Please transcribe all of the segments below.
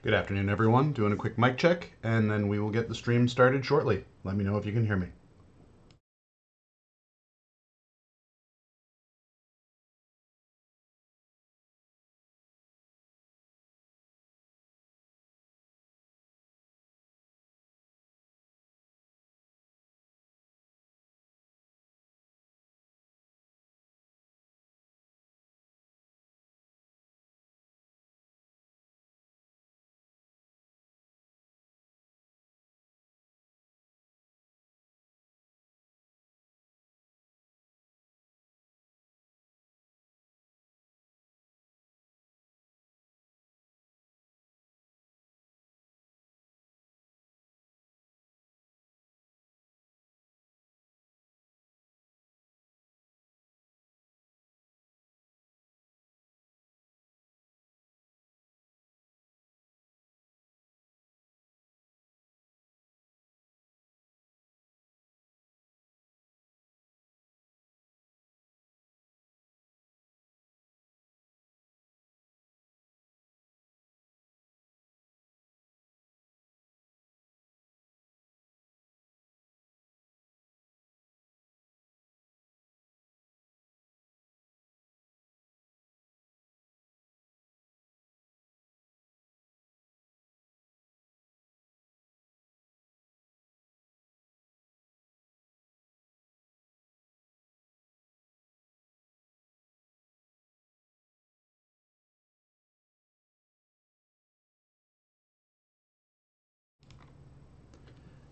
Good afternoon, everyone. Doing a quick mic check, and then we will get the stream started shortly. Let me know if you can hear me.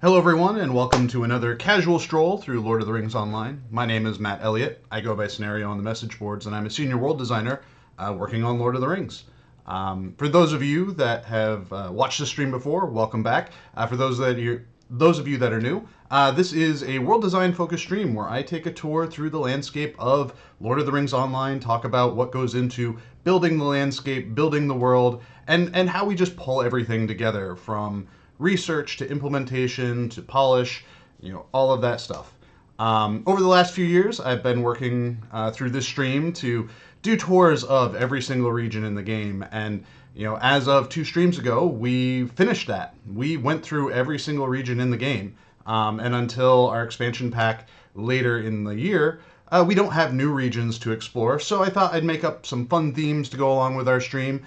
Hello, everyone, and welcome to another casual stroll through Lord of the Rings Online. My name is Matt Elliott. I go by Scenario on the message boards, and I'm a senior world designer working on Lord of the Rings. For those of you that have watched the stream before, welcome back. For those of you that are new, this is a world design focused stream where I take a tour through the landscape of Lord of the Rings Online, talk about what goes into building the landscape, building the world, and how we just pull everything together from research to implementation to polish, all of that stuff. Over the last few years, I've been working through this stream to do tours of every single region in the game. And, as of 2 streams ago, we finished that. We went through every single region in the game. And until our expansion pack later in the year, we don't have new regions to explore, so I thought I'd make up some fun themes to go along with our stream.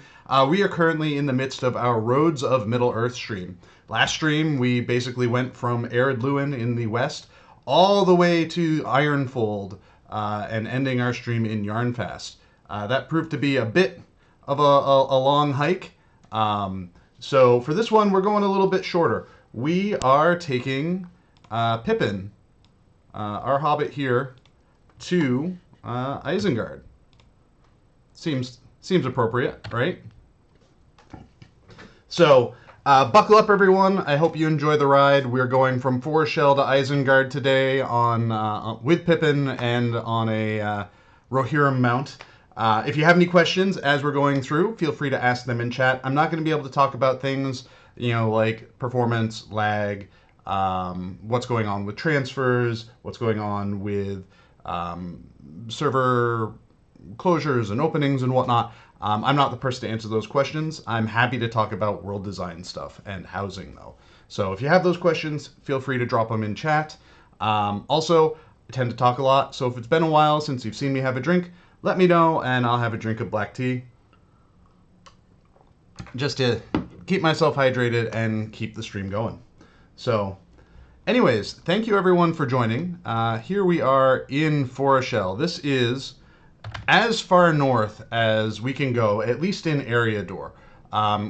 We are currently in the midst of our Roads of Middle-earth stream. Last stream, we basically went from Erid Luin in the west all the way to Ironfold and ending our stream in Yarnfast. That proved to be a bit of a long hike. So for this one, we're going a little bit shorter. We are taking Pippin, our hobbit here, to Isengard. Seems appropriate, right? So buckle up, everyone. I hope you enjoy the ride. We're going from forochel to Isengard today on with Pippin and on a Rohirrim mount. If you have any questions as we're going through, feel free to ask them in chat. I'm not going to be able to talk about things, like performance, lag, what's going on with transfers, what's going on with server closures and openings and whatnot. I'm not the person to answer those questions. I'm happy to talk about world design stuff and housing, though. So if you have those questions, feel free to drop them in chat. Also, I tend to talk a lot, so if it's been a while since you've seen me have a drink, let me know, and I'll have a drink of black tea just to keep myself hydrated and keep the stream going. So anyways, thank you everyone for joining. Here we are in forochel. This is as far north as we can go, at least in Eriador.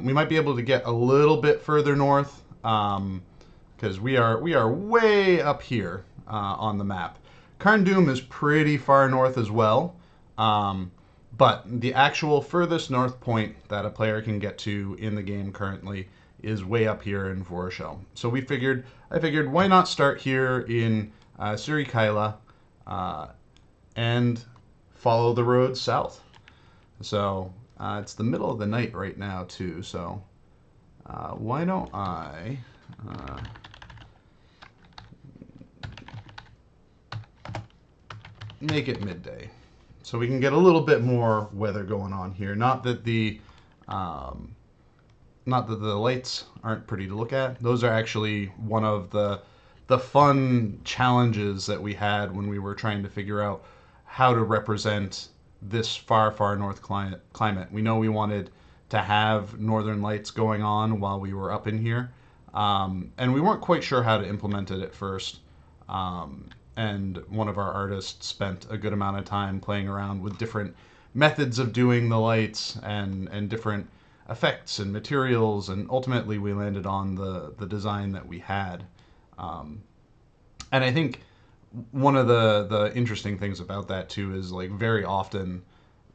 We might be able to get a little bit further north because we are way up here on the map. Carn-Dûm is pretty far north as well, but the actual furthest north point that a player can get to in the game currently is way up here in forochel. So I figured why not start here in Surikaila and follow the road south. So it's the middle of the night right now too, so why don't I make it midday so we can get a little bit more weather going on here. Not that the not that the lights aren't pretty to look at. Those are actually one of the fun challenges that we had when we were trying to figure out how to represent this far, far north climate. We know we wanted to have northern lights going on while we were up in here, and we weren't quite sure how to implement it at first. And one of our artists spent a good amount of time playing around with different methods of doing the lights and different effects and materials, and ultimately we landed on the design that we had. And I think one of the interesting things about that too is like very often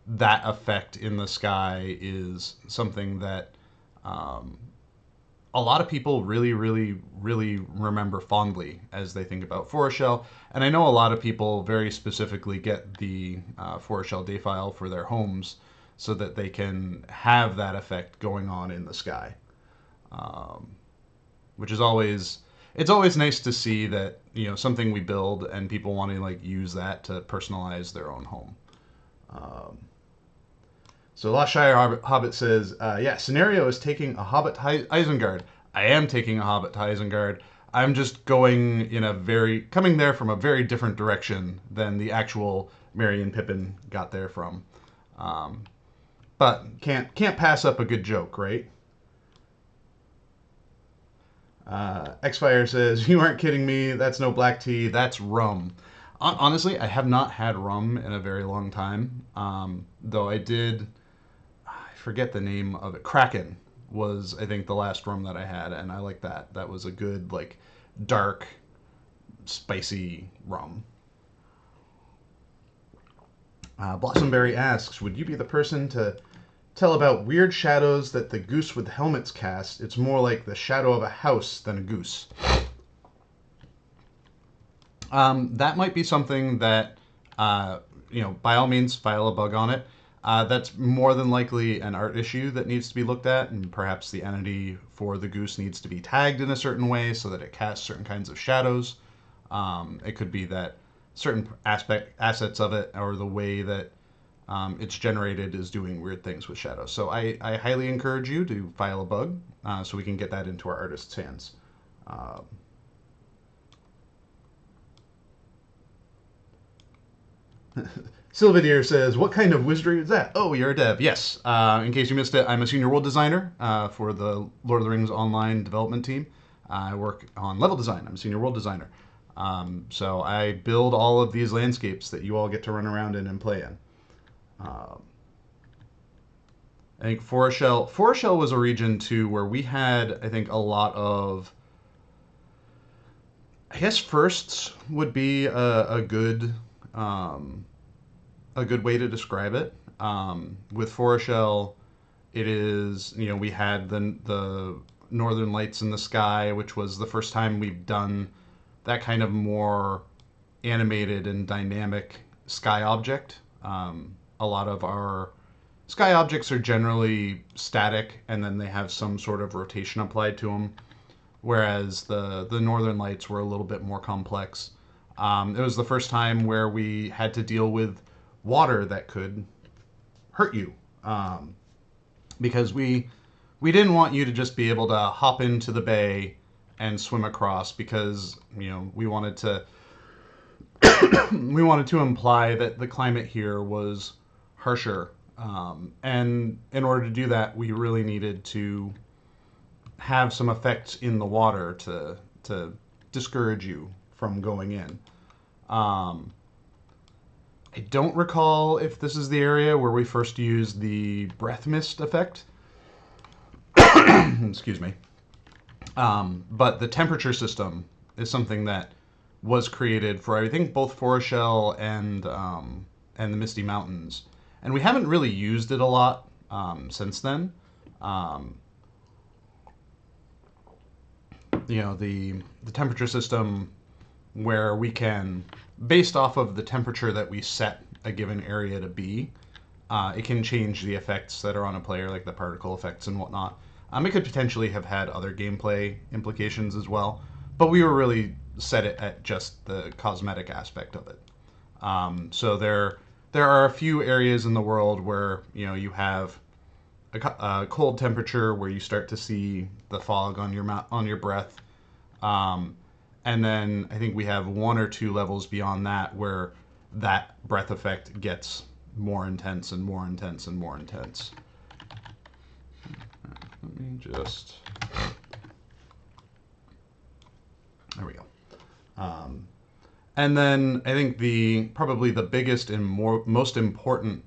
that effect in the sky is something that a lot of people really, really, really remember fondly as they think about forochel. And I know a lot of people very specifically get the forochel day file for their homes so that they can have that effect going on in the sky, which is always it's always nice to see that something we build and people want to like use that to personalize their own home. So Lost Shire Hobbit says, yeah, Scenario is taking a Hobbit to Isengard. I am taking a Hobbit to Isengard. I'm just coming there from a very different direction than the actual Merry and Pippin got there from. But can't pass up a good joke, right? Xfire says, you aren't kidding me. That's no black tea. That's rum. Honestly, I have not had rum in a very long time. Though I forget the name of it. Kraken was, I think, the last rum that I had, and I like that. That was a good, like, dark, spicy rum. Blossomberry asks, would you be the person to tell about weird shadows that the goose with helmets cast? It's more like the shadow of a house than a goose. That might be something that, by all means, file a bug on it. That's more than likely an art issue that needs to be looked at, and perhaps the entity for the goose needs to be tagged in a certain way so that it casts certain kinds of shadows. It could be that certain assets of it or the way that it's generated is doing weird things with shadows. So I highly encourage you to file a bug so we can get that into our artist's hands. Sylvadir says, what kind of wizardry is that? Oh, you're a dev. Yes. In case you missed it, I'm a senior world designer for the Lord of the Rings online development team. I work on level design. I'm a senior world designer. So I build all of these landscapes that you all get to run around in and play in. I think Forochel was a region too where we had, I think, a lot of, I guess firsts would be a good way to describe it. With Forochel, it is, we had the northern lights in the sky, which was the first time we've done that kind of more animated and dynamic sky object. A lot of our sky objects are generally static, and then they have some sort of rotation applied to them, whereas the northern lights were a little bit more complex. It was the first time where we had to deal with water that could hurt you, because we didn't want you to just be able to hop into the bay and swim across, because we wanted to imply that the climate here was harsher, and in order to do that, we really needed to have some effects in the water to discourage you from going in. I don't recall if this is the area where we first used the breath mist effect. Excuse me. But the temperature system is something that was created for, I think, both Forochel and the Misty Mountains, and we haven't really used it a lot since then. The temperature system where we can, based off of the temperature that we set a given area to be, it can change the effects that are on a player, like the particle effects and whatnot. It could potentially have had other gameplay implications as well, but we were really set it at just the cosmetic aspect of it. So there are a few areas in the world where you have a cold temperature where you start to see the fog on your breath. Um, and then I think we have one or two levels beyond that where that breath effect gets more intense and more intense and more intense. Let me just... There we go. And then I think probably the biggest and most important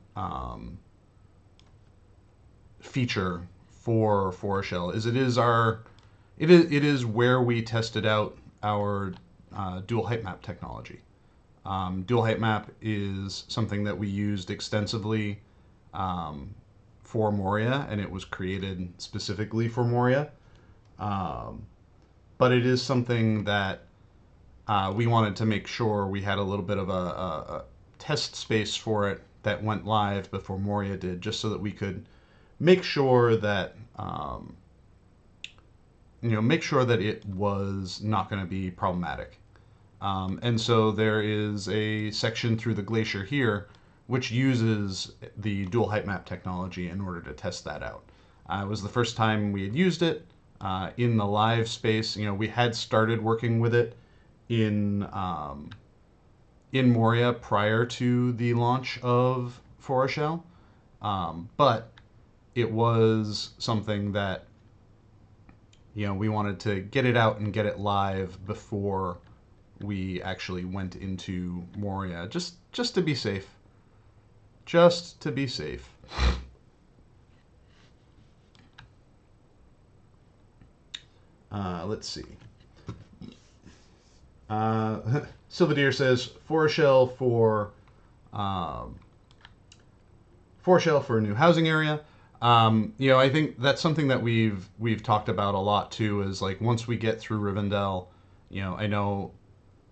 feature for forochel is it is where we tested out our dual height map technology. Dual height map is something that we used extensively for Moria, and it was created specifically for Moria. But it is something that we wanted to make sure we had a little bit of a test space for it that went live before Moria did, just so that we could make sure that make sure that it was not going to be problematic. And so there is a section through the glacier here which uses the dual height map technology in order to test that out. It was the first time we had used it in the live space. We had started working with it in Moria prior to the launch of forochel, but it was something that we wanted to get it out and get it live before we actually went into Moria, just to be safe. Just to be safe. Let's see. Sylvadeer says forochel for a new housing area. I think that's something that we've talked about a lot too. Is like once we get through Rivendell, I know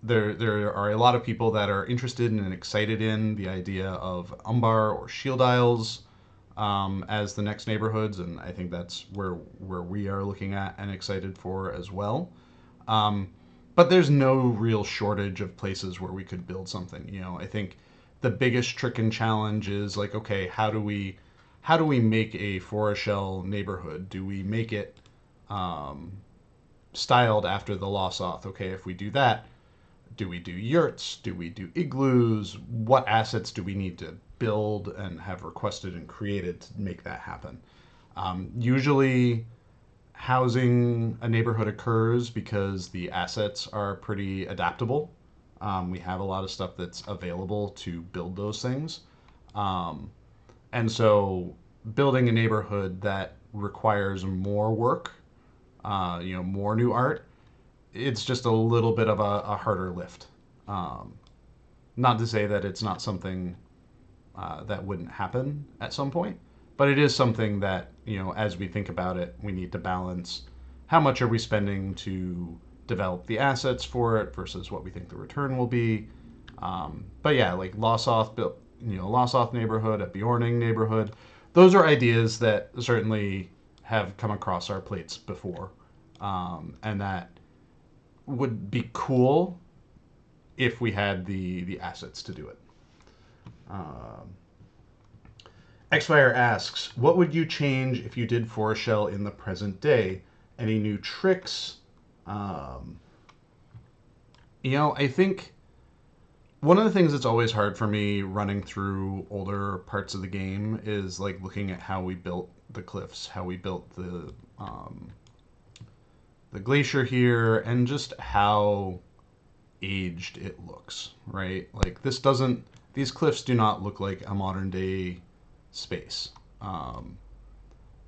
there are a lot of people that are interested in and excited in the idea of Umbar or Shield Isles as the next neighborhoods, and I think that's where we are looking at and excited for as well. But there's no real shortage of places where we could build something. I think the biggest trick and challenge is like, okay, how do we make a forochel neighborhood? Do we make it styled after the Losoth? Okay, if we do that, do we do yurts? Do we do igloos? What assets do we need to build and have requested and created to make that happen? Usually housing a neighborhood occurs because the assets are pretty adaptable. We have a lot of stuff that's available to build those things. And so building a neighborhood that requires more work, more new art, it's just a little bit of a harder lift. Not to say that it's not something that wouldn't happen at some point, but it is something that, as we think about it, we need to balance how much are we spending to develop the assets for it versus what we think the return will be. But yeah, like Losoth neighborhood, a Bjorning neighborhood, those are ideas that certainly have come across our plates before, and that would be cool if we had the assets to do it. Xfire asks, what would you change if you did forochel in the present day? Any new tricks? I think one of the things that's always hard for me running through older parts of the game is like looking at how we built the cliffs, how we built the glacier here, and just how aged it looks, right? Like these cliffs do not look like a modern day space.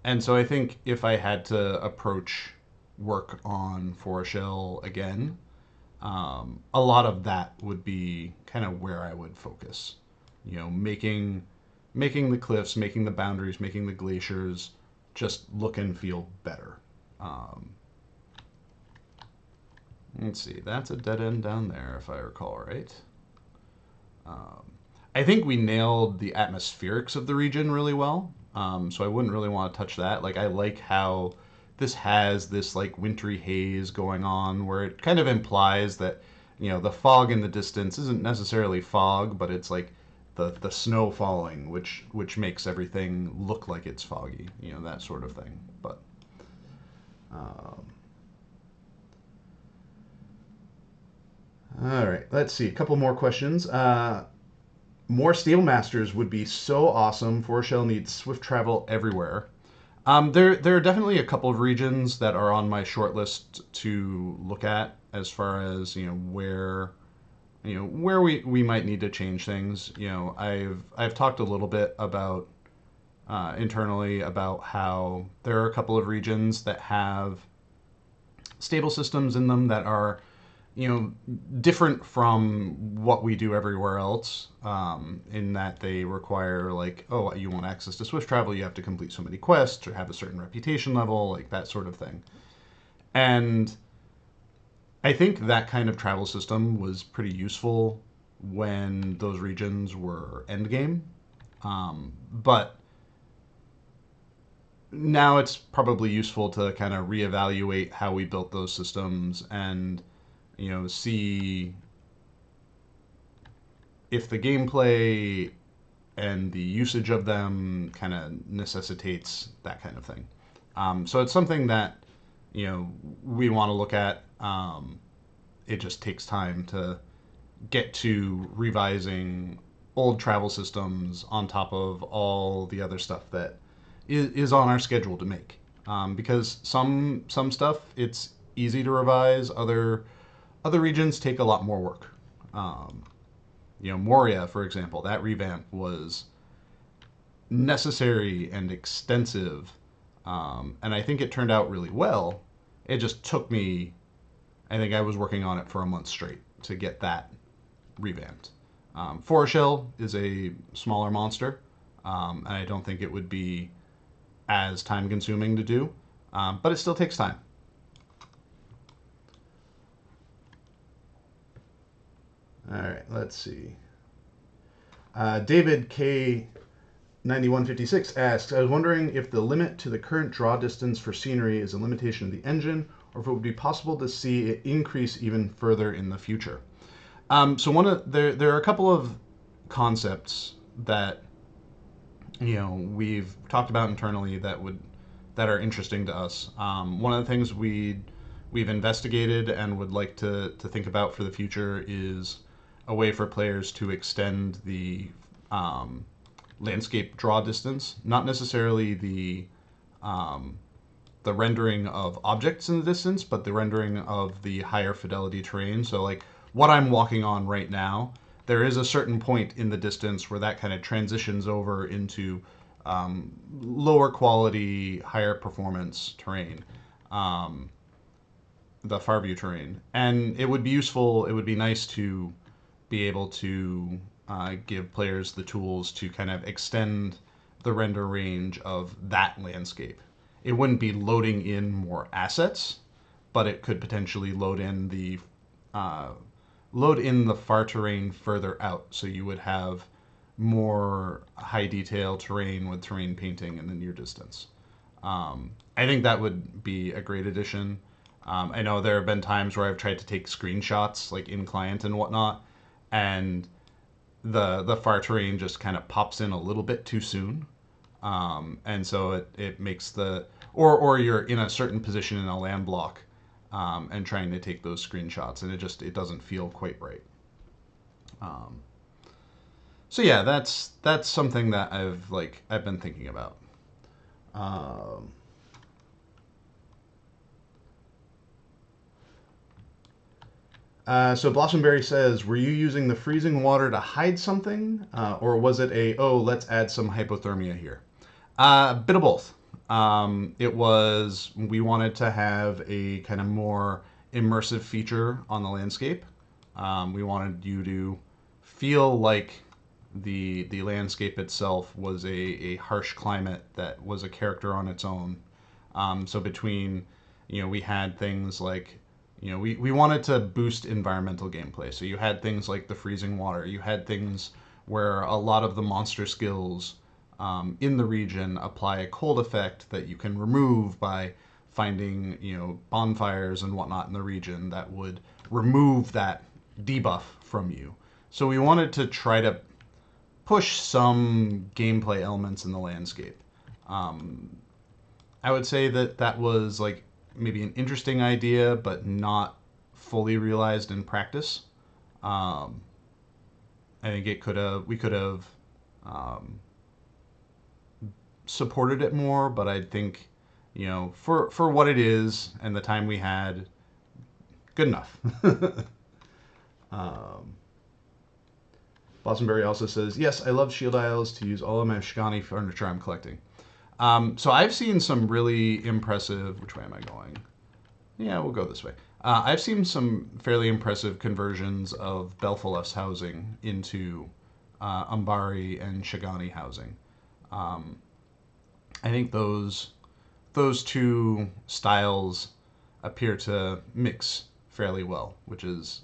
And so I think if I had to approach work on forochel again, a lot of that would be kind of where I would focus. Making the cliffs, making the boundaries, making the glaciers just look and feel better. Let's see, that's a dead end down there, if I recall right. I think we nailed the atmospherics of the region really well, so I wouldn't really want to touch that. Like, I like how this has this like wintry haze going on, where it kind of implies that the fog in the distance isn't necessarily fog, but it's like the snow falling, which makes everything look like it's foggy, that sort of thing. But um, all right, let's see. A couple more questions. More stable masters would be so awesome. Forochel needs swift travel everywhere. There are definitely a couple of regions that are on my short list to look at as far as where we might need to change things. I've talked a little bit about internally about how there are a couple of regions that have stable systems in them that are different from what we do everywhere else, in that they require, like, oh, you want access to swift travel, you have to complete so many quests or have a certain reputation level, like that sort of thing. And I think that kind of travel system was pretty useful when those regions were endgame. But now it's probably useful to kind of reevaluate how we built those systems and see if the gameplay and the usage of them kind of necessitates that kind of thing. So it's something that we want to look at. It just takes time to get to revising old travel systems on top of all the other stuff that is on our schedule to make. Because some stuff it's easy to revise, other regions take a lot more work. Moria, for example, that revamp was necessary and extensive, and I think it turned out really well. It just took me, I think I was working on it for a month straight to get that revamped. Forochel is a smaller monster, and I don't think it would be as time consuming to do, but it still takes time. All right, let's see. David K. 9156 asks, I was wondering if the limit to the current draw distance for scenery is a limitation of the engine, or if it would be possible to see it increase even further in the future. So there are a couple of concepts that we've talked about internally that are interesting to us. One of the things we've investigated and would like to think about for the future is a way for players to extend the landscape draw distance, not necessarily the rendering of objects in the distance, but the rendering of the higher fidelity terrain. So, like, what I'm walking on right now, there is a certain point in the distance where that kind of transitions over into lower quality, higher performance terrain, the far view terrain. And it would be useful, it would be nice to be able to give players the tools to kind of extend the render range of that landscape. It wouldn't be loading in more assets, but it could potentially load in the far terrain further out, so you would have more high detail terrain with terrain painting in the near distance. I think that would be a great addition. I know there have been times where I've tried to take screenshots, like in client and whatnot, and the far terrain just kind of pops in a little bit too soon. And so it makes or you're in a certain position in a land block, and trying to take those screenshots, and it doesn't feel quite right. So yeah, that's something that I've been thinking about. So Blossomberry says, were you using the freezing water to hide something, or was it let's add some hypothermia here? A bit of both. We wanted to have a kind of more immersive feature on the landscape. We wanted you to feel like the landscape itself was a harsh climate that was a character on its own. So between, we had things like, we wanted to boost environmental gameplay. So you had things like the freezing water. You had things where a lot of the monster skills in the region apply a cold effect that you can remove by finding, bonfires and whatnot in the region that would remove that debuff from you. So we wanted to try to push some gameplay elements in the landscape. Um, I would say that that was like maybe an interesting idea, but not fully realized in practice. Um, I think we could have um, supported it more, but I think, for what it is and the time we had, good enough. um, Bostonberry also says, yes, I love Shield Isles to use all of my Shikani furniture I'm collecting. So I've seen some really impressive. Which way am I going? Yeah, we'll go this way. I've seen some fairly impressive conversions of Belfalos housing into Umbari and Shigani housing. Um, I think those two styles appear to mix fairly well, which is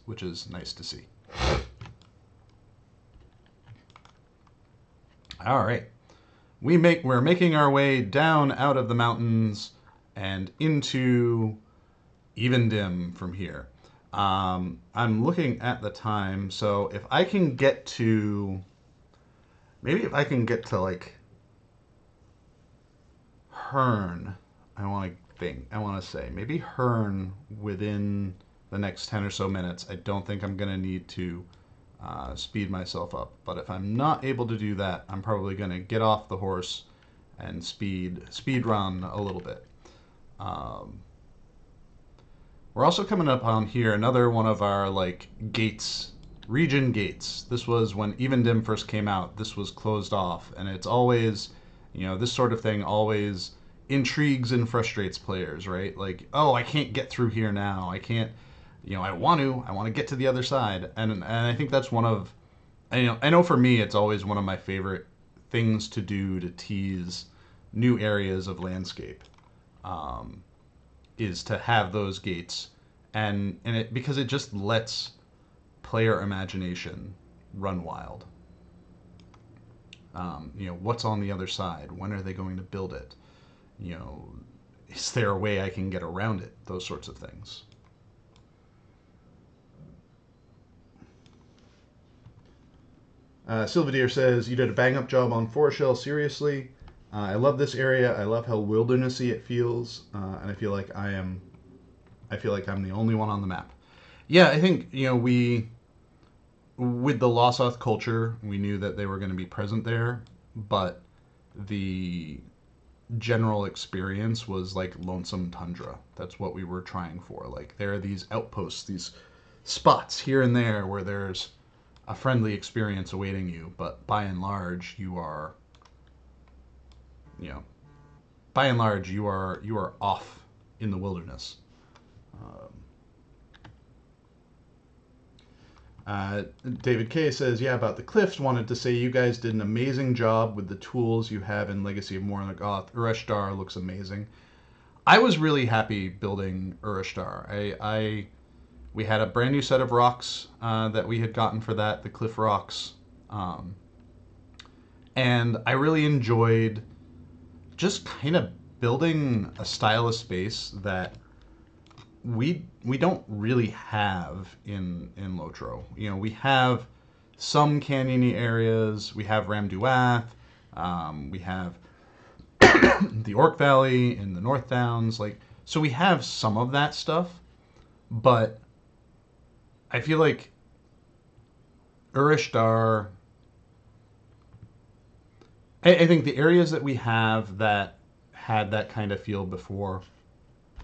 nice to see. All right, we're making our way down out of the mountains and into Evendim from here. I'm looking at the time, so if I can get to maybe if I can get to like Hearn, I want to say maybe Hearn within the next 10 or so minutes. I don't think I'm going to need to speed myself up, but if I'm not able to do that, I'm probably going to get off the horse and speed run a little bit. Um, we're also coming up on here another one of our like gates, region gates. This was when Evendim first came out. This was closed off, and it's always, this sort of thing always intrigues and frustrates players, right? Like, oh, I can't get through here now. I can't, I want to get to the other side, and I think that's one of, I know for me, it's always one of my favorite things to do to tease new areas of landscape. Um, is to have those gates, and it because it just lets player imagination run wild. What's on the other side? When are they going to build it? You know, is there a way I can get around it? Those sorts of things. Sylvadeer says, you did a bang up job on forochel, seriously. I love this area. I love how wildernessy it feels, and I feel like I'm the only one on the map. Yeah, I think we with the Losoth culture, we knew that they were going to be present there, but the general experience was like lonesome tundra. That's what we were trying for. Like there are these outposts, these spots here and there where there's a friendly experience awaiting you, but by and large you are you know by and large you are off in the wilderness. Um, David K says, yeah, about the cliffs, wanted to say you guys did an amazing job with the tools you have in Legacy of Morgoth. Ureshtar looks amazing. I was really happy building Ureshtar. We had a brand new set of rocks that we had gotten for that, the cliff rocks. And I really enjoyed just kind of building a style of space that we don't really have in Lotro. We have some canyony areas. We have Ramduath. We have the Orc Valley in the North Downs. So we have some of that stuff, but I feel like Ureshtar. I think the areas that we have that had that kind of feel before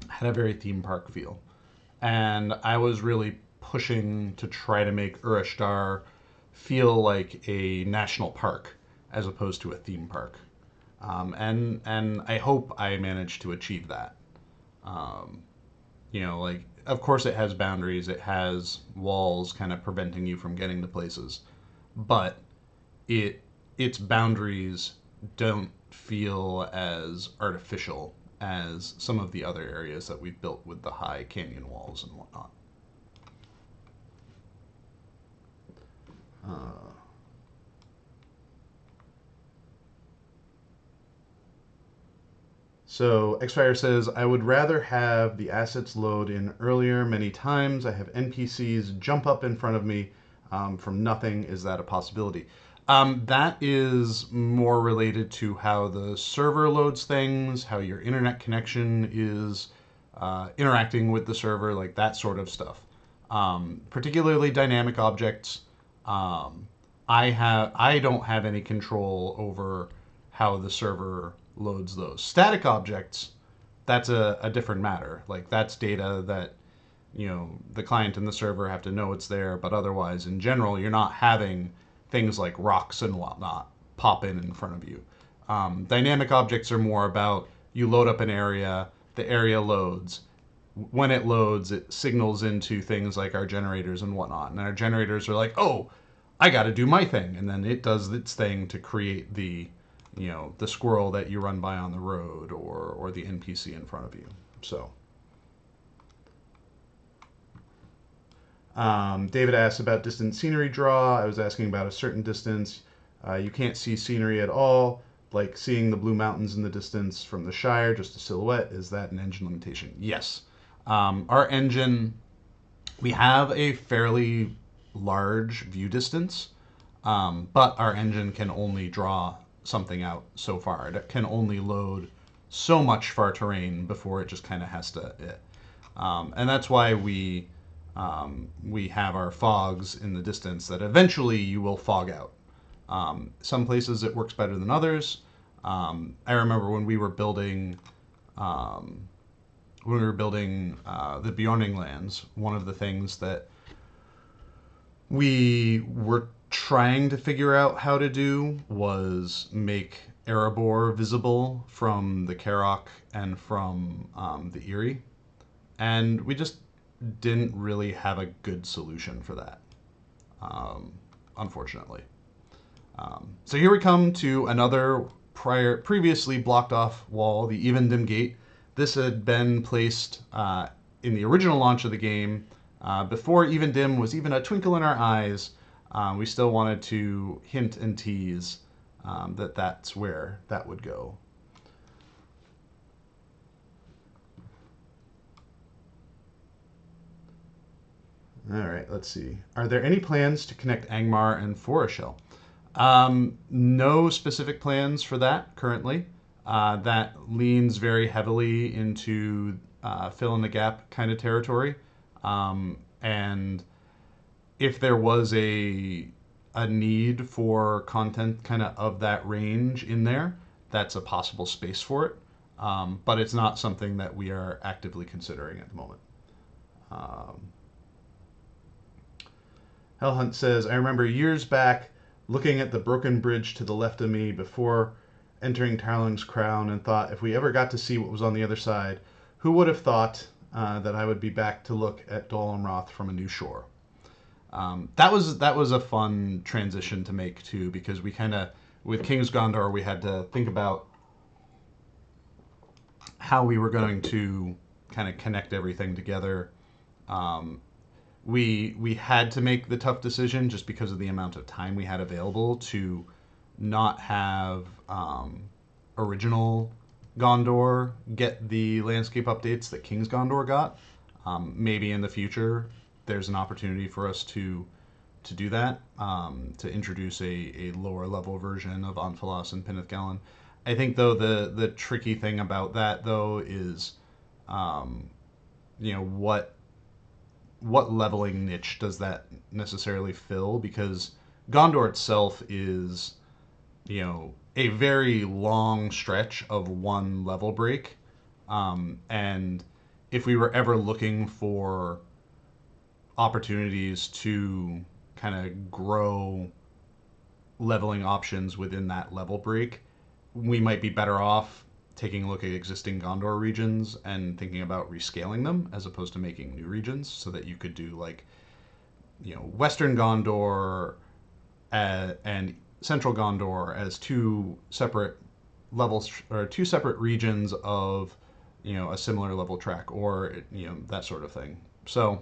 had a very theme park feel. And I was really pushing to try to make Ureshtar feel like a national park as opposed to a theme park. And I hope I managed to achieve that. Um, of course it has boundaries, it has walls kind of preventing you from getting to places, but its boundaries don't feel as artificial as some of the other areas that we've built with the high canyon walls and whatnot. Uh, so Xfire says, I would rather have the assets load in earlier many times. I have NPCs jump up in front of me from nothing. Is that a possibility? That is more related to how the server loads things, how your internet connection is interacting with the server, like that sort of stuff. Particularly dynamic objects. Um, I don't have any control over how the server loads those. Static objects, that's a different matter. Like that's data that the client and the server have to know it's there, but otherwise, in general, you're not having things like rocks and whatnot pop in front of you. Dynamic objects are more about you load up an area, the area loads. When it loads, it signals into things like our generators and whatnot. And our generators are like, oh, I got to do my thing. And then it does its thing to create the squirrel that you run by on the road or the NPC in front of you. So. David asked about distant scenery draw. I was asking about a certain distance. You can't see scenery at all, like seeing the blue mountains in the distance from the Shire, just a silhouette. Is that an engine limitation? Yes. Our engine, we have a fairly large view distance, but our engine can only draw something out so far. It can only load so much far terrain before it just kind of has to. And that's why we have our fogs in the distance that eventually you will fog out. Some places it works better than others. I remember when we were building the Bjorning lands, one of the things that we were trying to figure out how to do was make Erebor visible from the Carrock and from the Erie. And we just didn't really have a good solution for that, unfortunately. So here we come to another previously blocked off wall, the Evendim Gate. This had been placed in the original launch of the game. Before Evendim was even a twinkle in our eyes, we still wanted to hint and tease that that's where that would go. All right, let's see. Are there any plans to connect Angmar and forochel? No specific plans for that currently. That leans very heavily into fill in the gap kind of territory. And if there was a need for content kind of that range in there, that's a possible space for it. But it's not something that we are actively considering at the moment. Hellhunt says, I remember years back looking at the broken bridge to the left of me before entering Tarling's Crown and thought if we ever got to see what was on the other side, who would have thought that I would be back to look at Dol Amroth from a new shore? That was a fun transition to make too, because we kind of, with King's Gondor, we had to think about how we were going to kind of connect everything together. We had to make the tough decision just because of the amount of time we had available to not have original Gondor get the landscape updates that King's Gondor got. Maybe in the future there's an opportunity for us to do that, to introduce a lower level version of Anfalas and Penethgalen. I think though the tricky thing about that though is what leveling niche does that necessarily fill? Because Gondor itself is, a very long stretch of one level break. And if we were ever looking for opportunities to kind of grow leveling options within that level break, we might be better off taking a look at existing Gondor regions and thinking about rescaling them as opposed to making new regions, so that you could do Western Gondor and Central Gondor as two separate levels or two separate regions of a similar level track, or that sort of thing. So,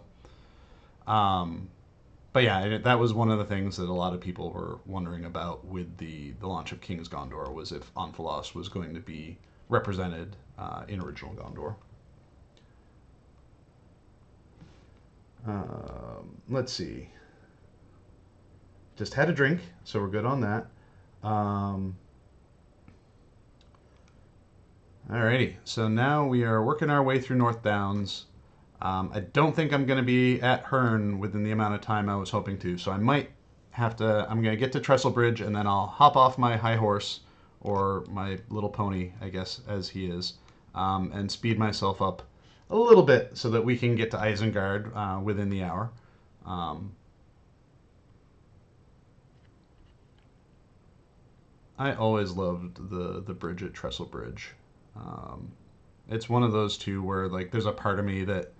but yeah, that was one of the things that a lot of people were wondering about with the launch of King's Gondor, was if Anfalas was going to be represented in original Gondor. Let's see. Just had a drink, so we're good on that. Alrighty, so now we are working our way through North Downs. I don't think I'm going to be at Herne within the amount of time I was hoping to, so I might have to. I'm going to get to Trestle Bridge and then I'll hop off my high horse, or my little pony, I guess, as he is, and speed myself up a little bit so that we can get to Isengard within the hour. I always loved the bridge at Trestle Bridge. Um, it's one of those two where like there's a part of me that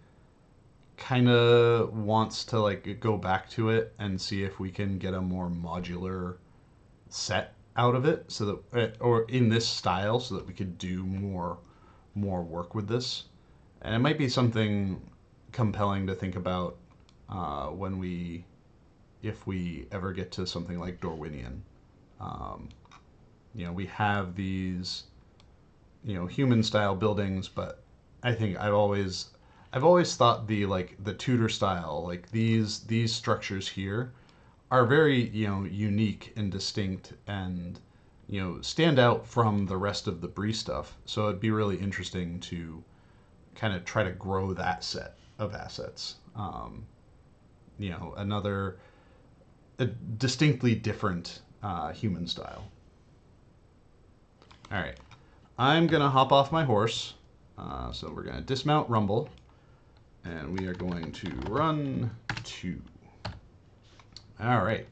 kind of wants to like go back to it and see if we can get a more modular set out of it, so that or in this style, so that we could do more work with this. And it might be something compelling to think about when we if we ever get to something like Dorwinian. Um, we have these human style buildings, but I think I've always thought the Tudor style, like these structures here are very unique and distinct, and stand out from the rest of the Bree stuff. So it'd be really interesting to kind of try to grow that set of assets. Another a distinctly different human style. All right, I'm gonna hop off my horse. So we're gonna dismount Rumble, and we are going to run 2. All right.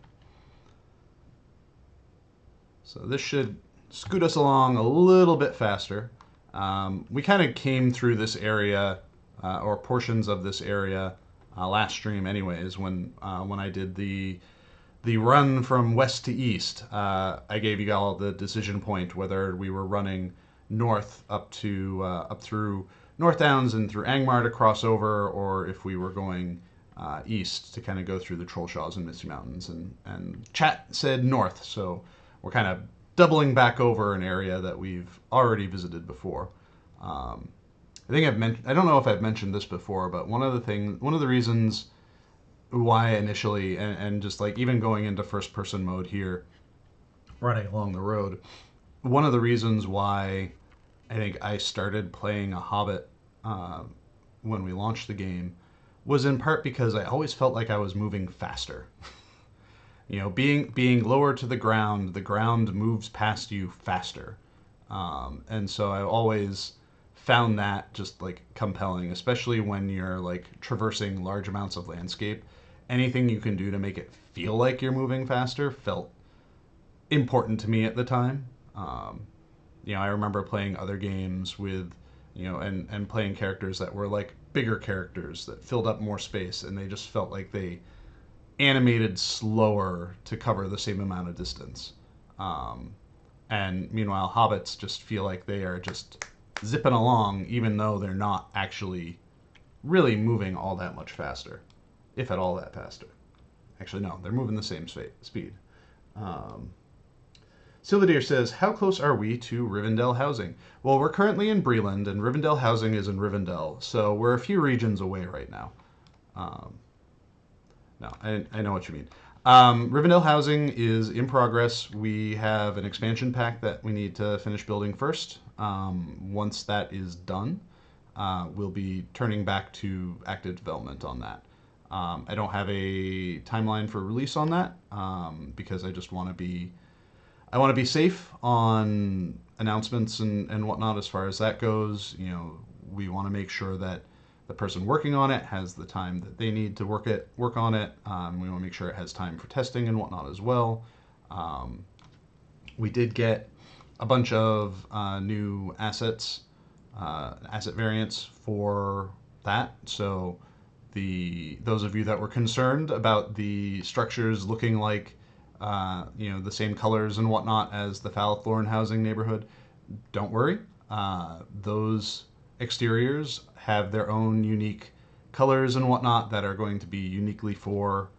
So this should scoot us along a little bit faster. We kind of came through this area, or portions of this area, last stream, anyways. When I did the run from west to east, I gave you all the decision point whether we were running north up through North Downs and through Angmar to cross over, or if we were going east to kind of go through the Trollshaws and Misty Mountains. And chat said north, so we're kind of doubling back over an area that we've already visited before. I think I don't know if I've mentioned this before, but one of the reasons why initially, and just like even going into first person mode here, running along the road, one of the reasons why I think I started playing a Hobbit when we launched the game was in part because I always felt like I was moving faster. Being lower to the ground moves past you faster, and so I always found that just like compelling, especially when you're like traversing large amounts of landscape. Anything you can do to make it feel like you're moving faster felt important to me at the time. I remember playing other games with, and playing characters that were like bigger characters that filled up more space, and they just felt like they animated slower to cover the same amount of distance. And meanwhile, hobbits just feel like they are just zipping along, even though they're not actually really moving all that much faster, if at all that faster. Actually, no, they're moving the same speed. Silvadir says, how close are we to Rivendell housing? Well, we're currently in Breland, and Rivendell housing is in Rivendell, so we're a few regions away right now. No, I know what you mean. Rivendell housing is in progress. We have an expansion pack that we need to finish building first. Once that is done, we'll be turning back to active development on that. I don't have a timeline for release on that, because I just want to be safe on announcements and whatnot as far as that goes. We want to make sure that the person working on it has the time that they need to work on it. We want to make sure it has time for testing and whatnot as well. We did get a bunch of new asset variants for that. So those of you that were concerned about the structures looking like the same colors and whatnot as the Falthorn housing neighborhood, don't worry. Those exteriors have their own unique colors and whatnot that are going to be uniquely for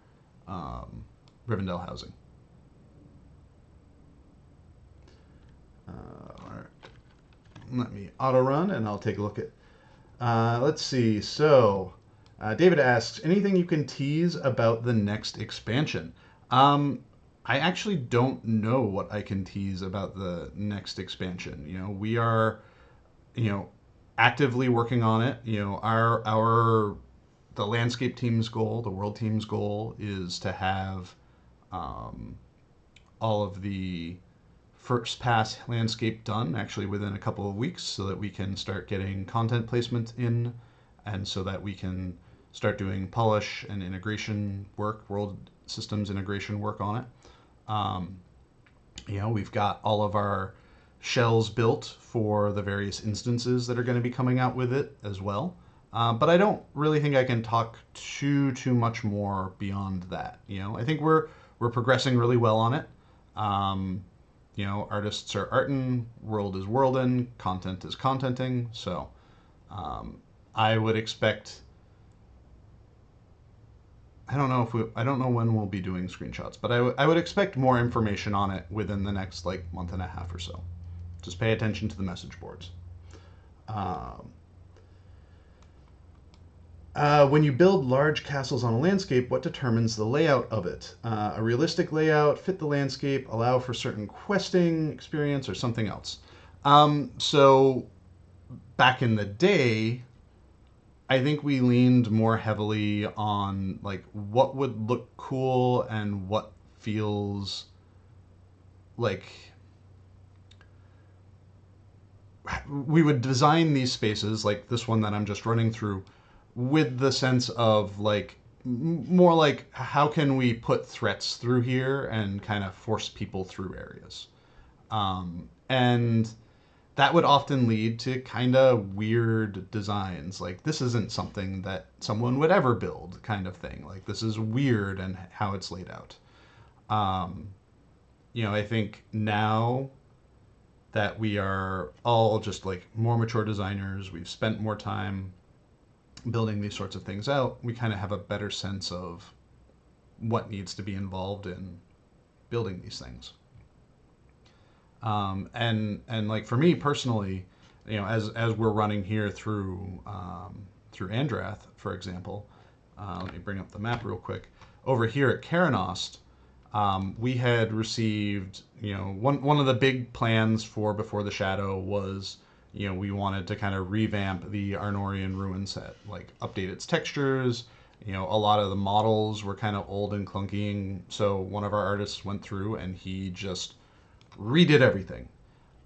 Rivendell housing. All right. Let me auto run and I'll take a look at. Let's see. So, David asks, anything you can tease about the next expansion? I actually don't know what I can tease about the next expansion. We are, you know, actively working on it. Our the landscape team's goal, the world team's goal, is to have um, all of the first pass landscape done actually within a couple of weeks so that we can start getting content placement in and so that we can start doing polish and integration work, world systems integration work on it. Um, we've got all of our shells built for the various instances that are going to be coming out with it as well. But I don't really think I can talk too much more beyond that. I think we're progressing really well on it. Um, Artists are artin, world is worldin, content is contenting. So um, I would expect. I don't know when we'll be doing screenshots, but I would expect more information on it within the next like month and a half or so. Just pay attention to the message boards. Um, when you build large castles on a landscape, what determines the layout of it? A realistic layout, fit the landscape, allow for certain questing experience, or something else? So back in the day, I think we leaned more heavily on like what would look cool and what feels like we would design these spaces like this one that I'm just running through with the sense of like more like how can we put threats through here and kind of force people through areas. And that would often lead to kind of weird designs. Like, this isn't something that someone would ever build, kind of thing. Like, this is weird and how it's laid out. Um, I think now that we are all just like more mature designers, we've spent more time building these sorts of things out, we kind of have a better sense of what needs to be involved in building these things. And like for me personally, as we're running here through Andrath, for example, let me bring up the map real quick. Over here at Caranost, we had received, one of the big plans for Before the Shadow was, we wanted to kind of revamp the Arnorian ruin set, like update its textures. A lot of the models were kind of old and clunky, so one of our artists went through and he just redid everything.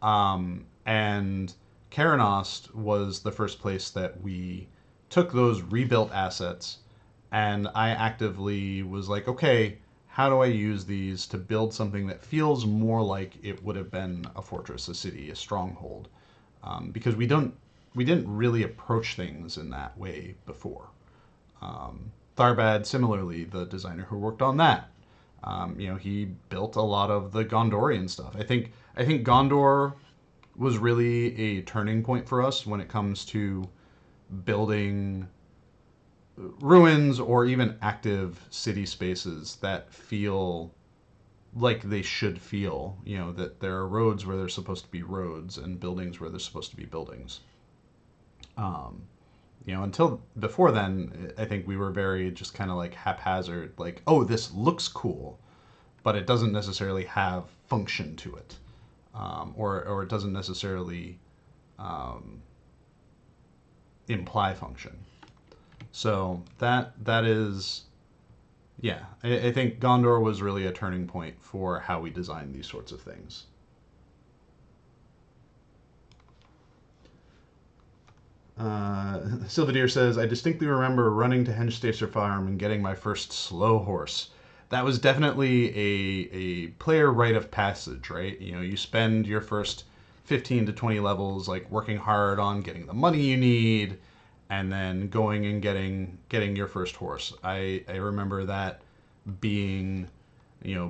And Caranost was the first place that we took those rebuilt assets, and I actively was like, okay, how do I use these to build something that feels more like it would have been a fortress, a city, a stronghold? Because we didn't really approach things in that way before. Tharbad, similarly, the designer who worked on that, he built a lot of the Gondorian stuff. I think Gondor was really a turning point for us when it comes to building ruins or even active city spaces that feel like they should feel. That there are roads where there's supposed to be roads and buildings where there's supposed to be buildings. Um, until before then, I think we were very just kind of like haphazard, like, oh, this looks cool, but it doesn't necessarily have function to it, or it doesn't necessarily um, imply function. So that is, yeah, I think Gondor was really a turning point for how we design these sorts of things. Sylvadir says, I distinctly remember running to Henchstacer Farm and getting my first slow horse. That was definitely a player rite of passage, right? You spend your first 15 to 20 levels like working hard on getting the money you need and then going and getting your first horse. I remember that being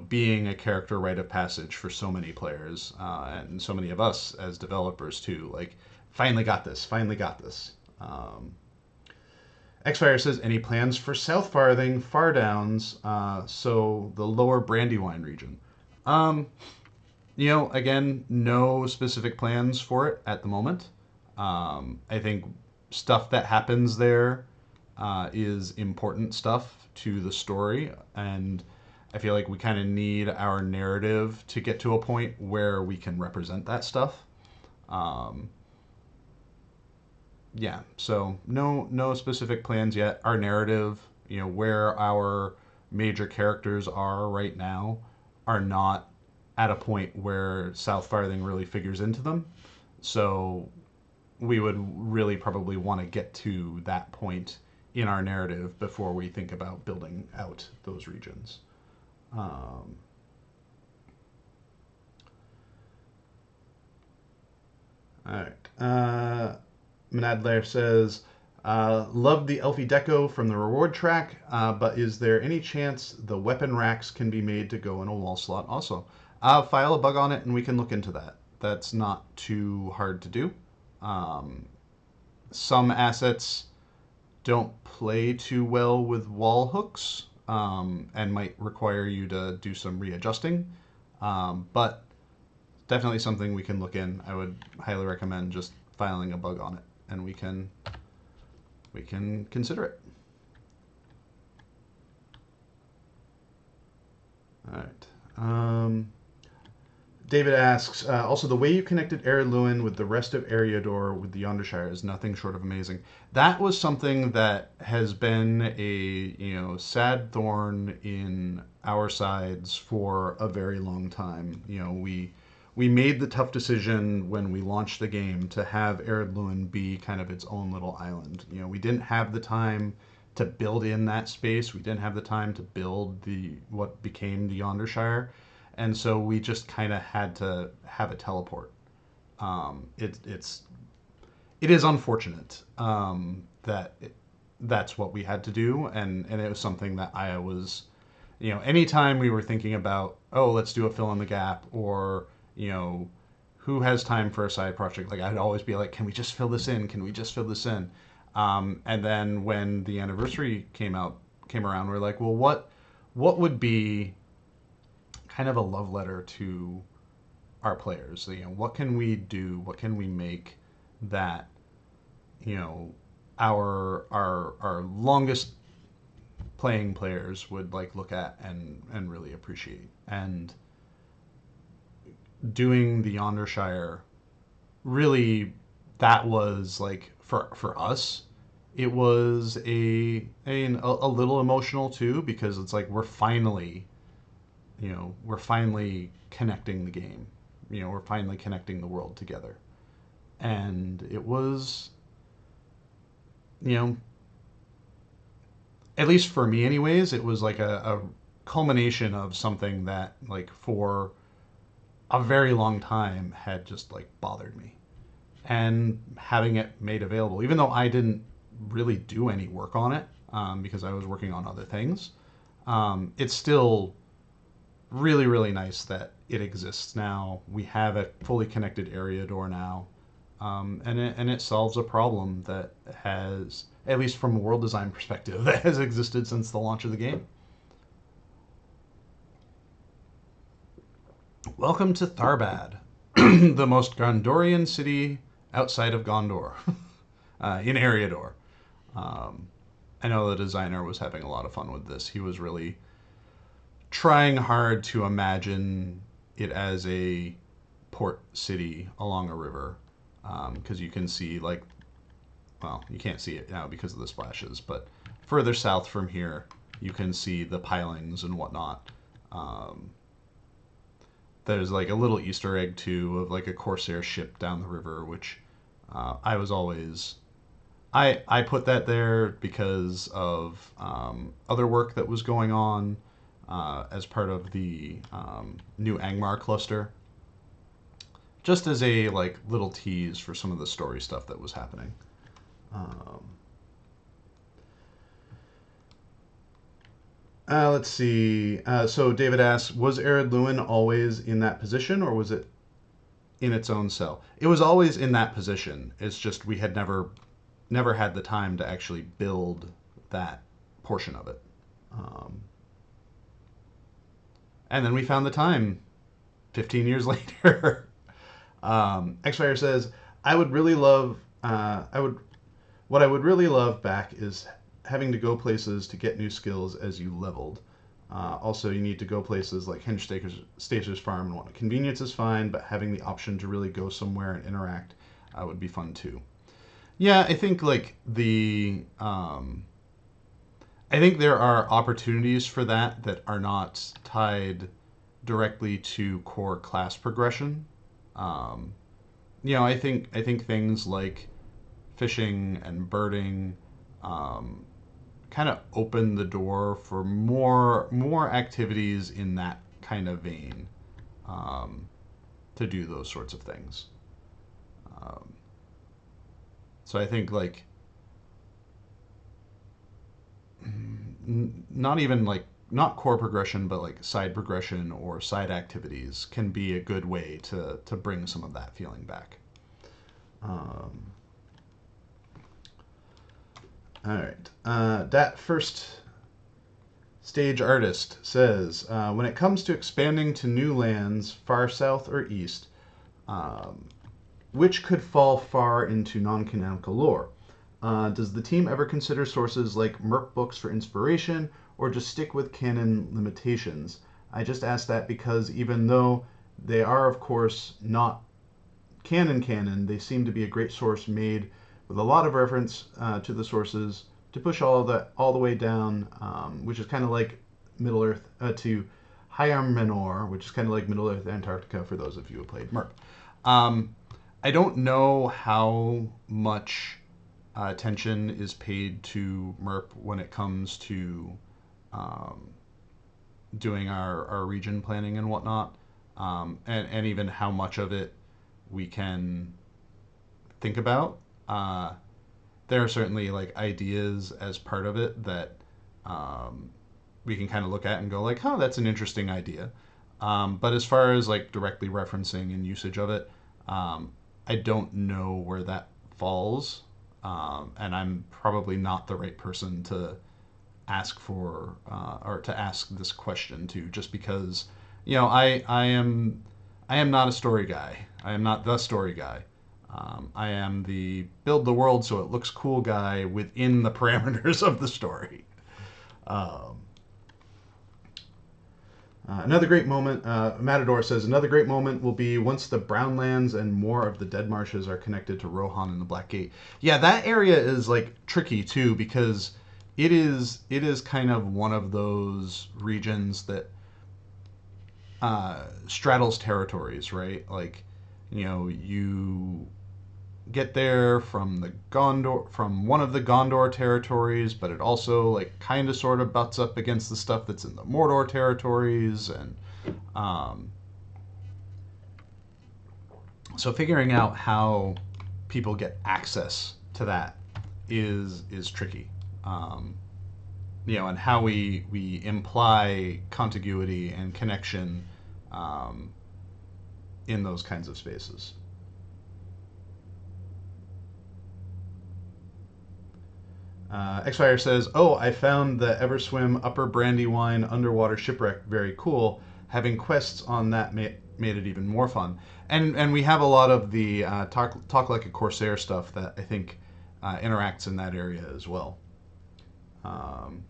being a character rite of passage for so many players and so many of us as developers too. Like, finally got this, finally got this. Xfire says, any plans for South Farthing, Far Downs, so the lower Brandywine region? Again, no specific plans for it at the moment. I think stuff that happens there is important stuff to the story, and I feel like we kind of need our narrative to get to a point where we can represent that stuff. Um, yeah, so no specific plans yet. Our narrative, where our major characters are right now, are not at a point where South Farthing really figures into them. So we would really probably want to get to that point in our narrative before we think about building out those regions. Um, all right. Manadler says, "Love the Elfie Deco from the reward track, but is there any chance the weapon racks can be made to go in a wall slot also?" File a bug on it and we can look into that. That's not too hard to do. Um, some assets don't play too well with wall hooks, and might require you to do some readjusting. But definitely something we can look in. I would highly recommend just filing a bug on it, and we can consider it. All right. David asks, also the way you connected Erid Luin with the rest of Eriador with the Yondershire is nothing short of amazing. That was something that has been a sad thorn in our sides for a very long time. We made the tough decision when we launched the game to have Erid Luin be kind of its own little island. We didn't have the time to build in that space. We didn't have the time to build the what became the Yondershire, and so we just kind of had to have a teleport. It is unfortunate that's what we had to do, and it was something that I was, anytime we were thinking about, oh, let's do a fill in the gap, or who has time for a side project, like I'd always be like, can we just fill this in? Can we just fill this in? And then when the anniversary came around, we're like, well, what would be kind of a love letter to our players? What can we do? What can we make that our longest playing players would like look at and really appreciate? And doing the Yondershire, really, that was like for us, it was a little emotional too, because it's like we're finally connecting the game. We're finally connecting the world together. And it was, you know, at least for me anyways, it was like a culmination of something that like for a very long time had just like bothered me. And having it made available, even though I didn't really do any work on it, because I was working on other things, it's still really, really nice that it exists now. We have a fully connected area door now, and it solves a problem that has, at least from a world design perspective, that has existed since the launch of the game. Welcome to Tharbad, the most Gondorian city outside of Gondor, in Eriador. I know the designer was having a lot of fun with this. He was really trying hard to imagine it as a port city along a river, because you can see, like, well, you can't see it now because of the splashes, but further south from here, you can see the pilings and whatnot. There's like a little Easter egg too of like a Corsair ship down the river, which I was always I put that there because of other work that was going on as part of the new Angmar cluster, just as a like little tease for some of the story stuff that was happening. Um, let's see. So David asks, was Erid Luin always in that position, or was it in its own cell? It was always in that position. It's just we had never had the time to actually build that portion of it. Um, and then we found the time 15 years later. Xfire says, I would really love, what I would really love back is having to go places to get new skills as you leveled. Also, you need to go places like Hinge Stacer's Farm and whatnot. Convenience is fine, but having the option to really go somewhere and interact would be fun too. Yeah, I think like I think there are opportunities for that that are not tied directly to core class progression. Um, I think things like fishing and birding um, kind of open the door for more activities in that kind of vein um, to do those sorts of things. Um, so I think like not even like not core progression, but like side progression or side activities can be a good way to bring some of that feeling back. Um, all right, that first stage artist says, when it comes to expanding to new lands, far south or east, um, which could fall far into non-canonical lore. Does the team ever consider sources like Merc books for inspiration, or just stick with canon limitations? I just ask that because even though they are, of course, not canon, they seem to be a great source made with a lot of reference to the sources to push all the way down, which is kind of like Middle Earth to Higher Menor, which is kind of like Middle Earth Antarctica for those of you who played Merc. Um, I don't know how much attention is paid to MERP when it comes to um, doing our region planning and whatnot, and even how much of it we can think about. Uh, there are certainly like ideas as part of it that um, we can kind of look at and go like, "Oh, that's an interesting idea." But as far as like directly referencing and usage of it, um, I don't know where that falls, and I'm probably not the right person to ask for or to ask this question to, just because I am not a story guy. I am not the story guy. I am the build the world so it looks cool guy within the parameters of the story. Um, another great moment, Matador says, another great moment will be once the Brownlands and more of the Dead Marshes are connected to Rohan and the Black Gate. Yeah, that area is like tricky too because it is kind of one of those regions that straddles territories, right? Like, you get there from the Gondor from one of the Gondor territories, but it also like kind of sort of butts up against the stuff that's in the Mordor territories, and um, so figuring out how people get access to that is tricky. Um, and how we imply contiguity and connection um, in those kinds of spaces. Xfire says, "Oh, I found the Everswim Upper Brandywine underwater shipwreck very cool. Having quests on that made it even more fun." And we have a lot of the talk like a Corsair stuff that I think interacts in that area as well. Um,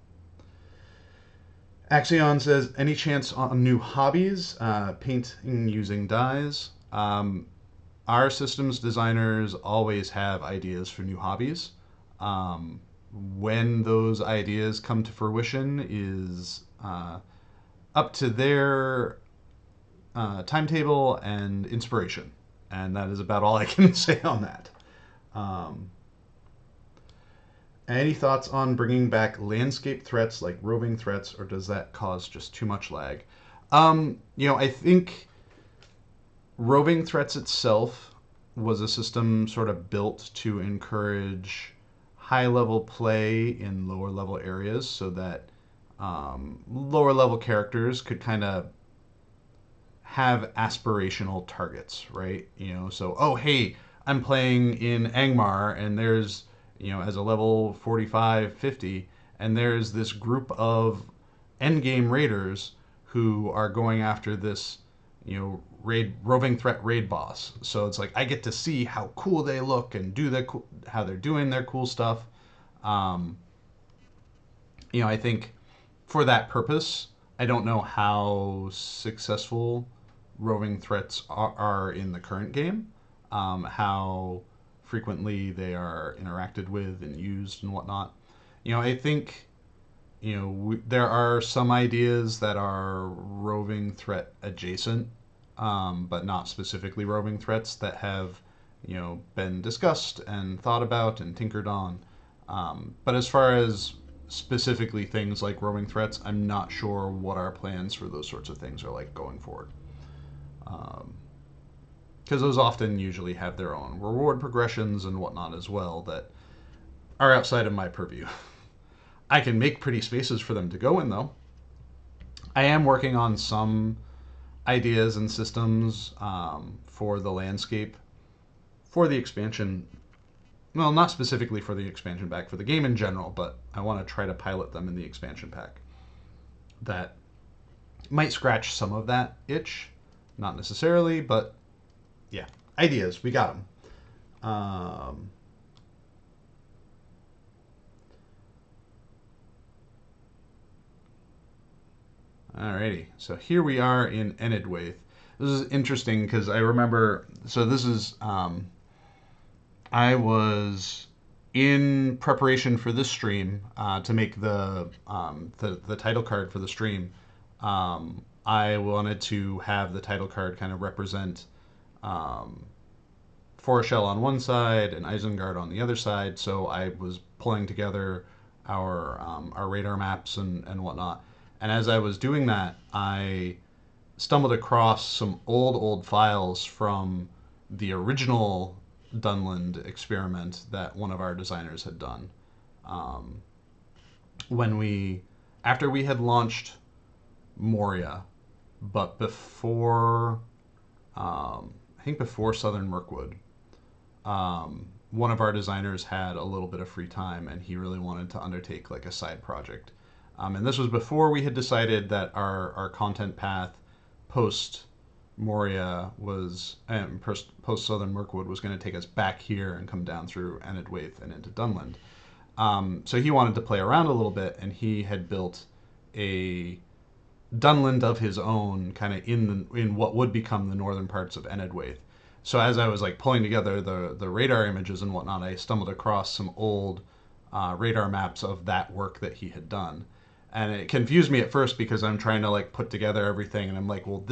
Axion says, "Any chance on new hobbies? Painting using dyes." Our systems designers always have ideas for new hobbies. Um, when those ideas come to fruition is up to their timetable and inspiration. And that is about all I can say on that. Um, any thoughts on bringing back landscape threats like roving threats, or does that cause just too much lag? I think roving threats itself was a system sort of built to encourage high level play in lower level areas so that lower level characters could kind of have aspirational targets, right? So, oh, hey, I'm playing in Angmar and there's, as a level 45, 50, and there's this group of endgame raiders who are going after this, roving threat raid boss. So it's like I get to see how cool they look and how they're doing their cool stuff. I think for that purpose, I don't know how successful roving threats are in the current game, how frequently they are interacted with and used and whatnot. I think there are some ideas that are roving threat adjacent, but not specifically roving threats that have been discussed and thought about and tinkered on. But as far as specifically things like roving threats, I'm not sure what our plans for those sorts of things are like going forward. Because those often usually have their own reward progressions and whatnot as well that are outside of my purview. I can make pretty spaces for them to go in, though. I am working on some ideas and systems for the landscape for the expansion. Well, not specifically for the expansion pack, for the game in general, but I want to try to pilot them in the expansion pack. That might scratch some of that itch. Not necessarily, but yeah. Ideas, we got them. Alrighty, so here we are in Enedwaith. This is interesting because I remember. So this is. I was in preparation for this stream to make the title card for the stream. I wanted to have the title card kind of represent forochel on one side and Isengard on the other side. So I was pulling together our radar maps and whatnot. And as I was doing that, I stumbled across some old files from the original Dunland experiment that one of our designers had done. After we had launched Moria, but before, I think before Southern Mirkwood, one of our designers had a little bit of free time and he really wanted to undertake like a side project. And this was before we had decided that our content path post Moria was, and post Southern Mirkwood was going to take us back here and come down through Enedwaith and into Dunland. So he wanted to play around a little bit, and he had built a Dunland of his own, kind of in what would become the northern parts of Enedwaith. So as I was like pulling together the radar images and whatnot, I stumbled across some old radar maps of that work that he had done. And it confused me at first because I'm trying to like put together everything, and I'm like, well,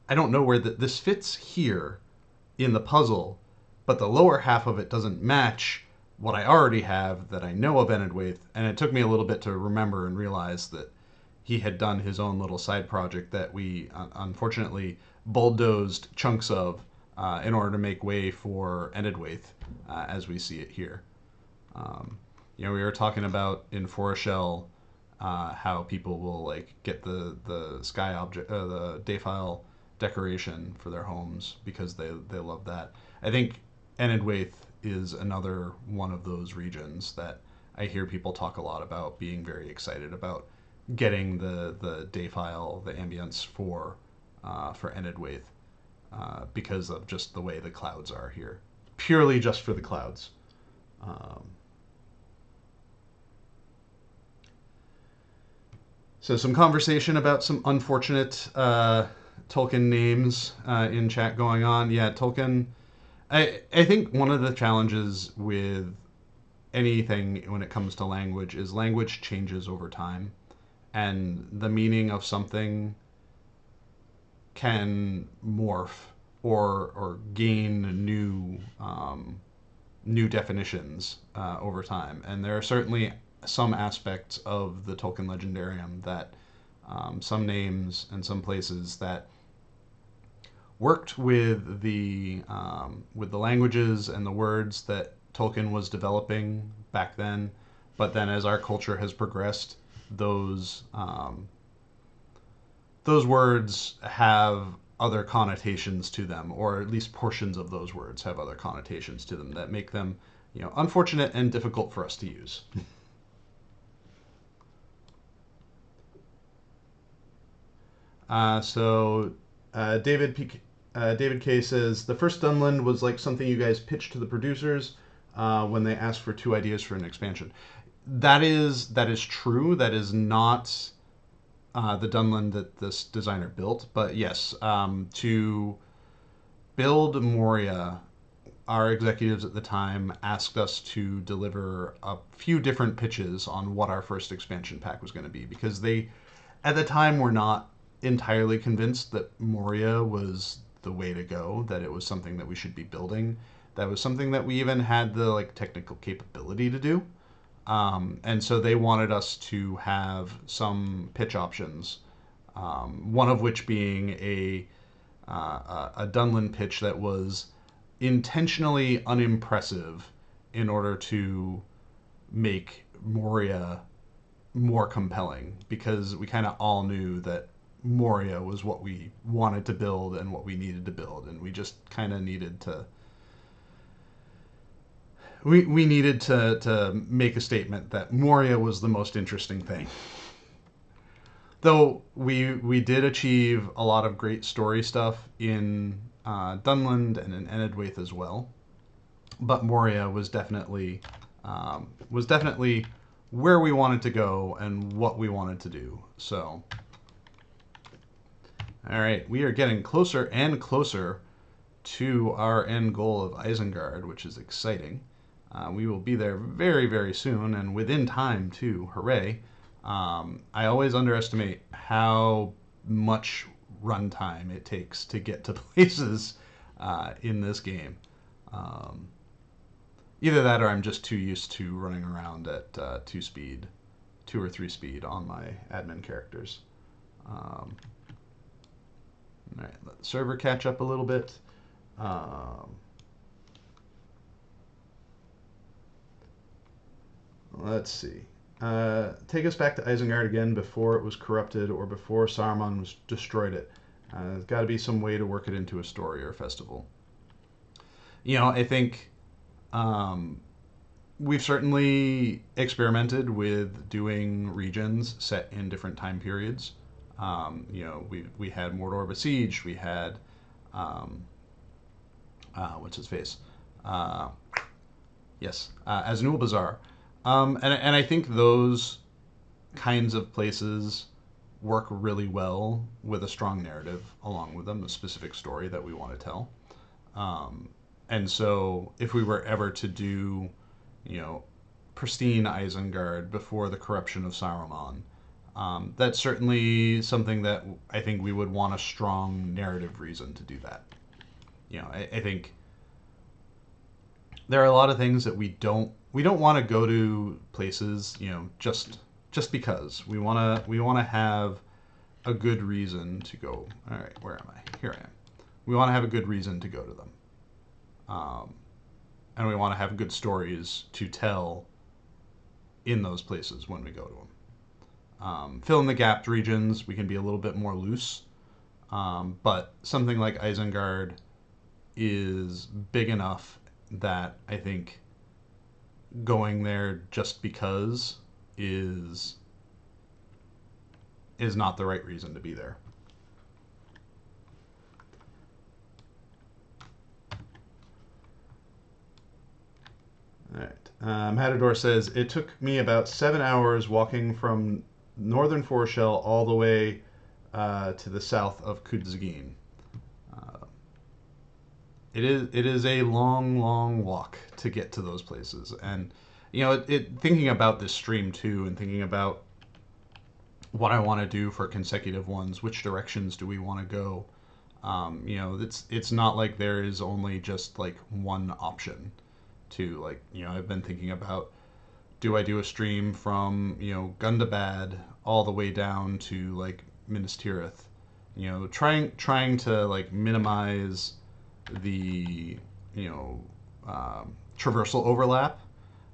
I don't know where this fits here in the puzzle, but the lower half of it doesn't match what I already have that I know of Enedwaith. And it took me a little bit to remember and realize that he had done his own little side project that we unfortunately bulldozed chunks of in order to make way for Enedwaith as we see it here. We were talking about in forochel how people will like get the sky object, the Dayfile decoration for their homes because they love that. I think Enedwaith is another one of those regions that I hear people talk a lot about being very excited about getting the Dayfile, the ambience for Enedwaith because of just the way the clouds are here. Purely just for the clouds. So some conversation about some unfortunate Tolkien names in chat going on. Yeah, Tolkien. I think one of the challenges with anything when it comes to language is language changes over time, and the meaning of something can morph or gain new definitions over time. And there are certainly some aspects of the Tolkien legendarium that some names and some places that worked with the languages and the words that Tolkien was developing back then, but then as our culture has progressed, those words have other connotations to them, or at least portions of those words have other connotations to them that make them, unfortunate and difficult for us to use. David K says the first Dunland was like something you guys pitched to the producers when they asked for 2 ideas for an expansion. That is true. That is not the Dunland that this designer built. But yes, to build Moria, our executives at the time asked us to deliver a few different pitches on what our first expansion pack was going to be, because they, at the time, were not entirely convinced that Moria was the way to go, that it was something that we should be building, that was something that we even had the like technical capability to do. And so they wanted us to have some pitch options, one of which being a Dunland pitch that was intentionally unimpressive in order to make Moria more compelling, because we kind of all knew that Moria was what we wanted to build and what we needed to build, and we just kind of needed to we needed to make a statement that Moria was the most interesting thing. Though we did achieve a lot of great story stuff in Dunland and in Enedwaith as well, but Moria was definitely where we wanted to go and what we wanted to do. So, all right, we are getting closer and closer to our end goal of Isengard, which is exciting. We will be there very, very soon, and within time, too. Hooray. I always underestimate how much runtime it takes to get to places in this game. Either that or I'm just too used to running around at 2 or 3 speed on my admin characters. All right, let the server catch up a little bit. Let's see. Take us back to Isengard again before it was corrupted or before Saruman destroyed it. There's got to be some way to work it into a story or a festival. I think we've certainly experimented with doing regions set in different time periods. We had Mordor besieged. We had what's his face? Yes, Azanul Bazaar. And I think those kinds of places work really well with a strong narrative along with them, a specific story that we want to tell. And so if we were ever to do, pristine Isengard before the corruption of Saruman, that's certainly something that I think we would want a strong narrative reason to do that. I think there are a lot of things that we don't want to go to places, just because. We want to have a good reason to go. All right, where am I? Here I am. We want to have a good reason to go to them. And we want to have good stories to tell in those places when we go to them. Fill in the gapped regions, we can be a little bit more loose. But something like Isengard is big enough that I think going there just because is not the right reason to be there. All right. Matador says, it took me about 7 hours walking from northern forochel all the way to the south of Kudzagin. It is a long, long walk to get to those places. And, thinking about this stream too, and thinking about what I want to do for consecutive ones, which directions do we want to go? It's not like there is only just like one option to, like, I've been thinking about, do I do a stream from, Gundabad all the way down to like Minas Tirith? Trying to like minimize the traversal overlap,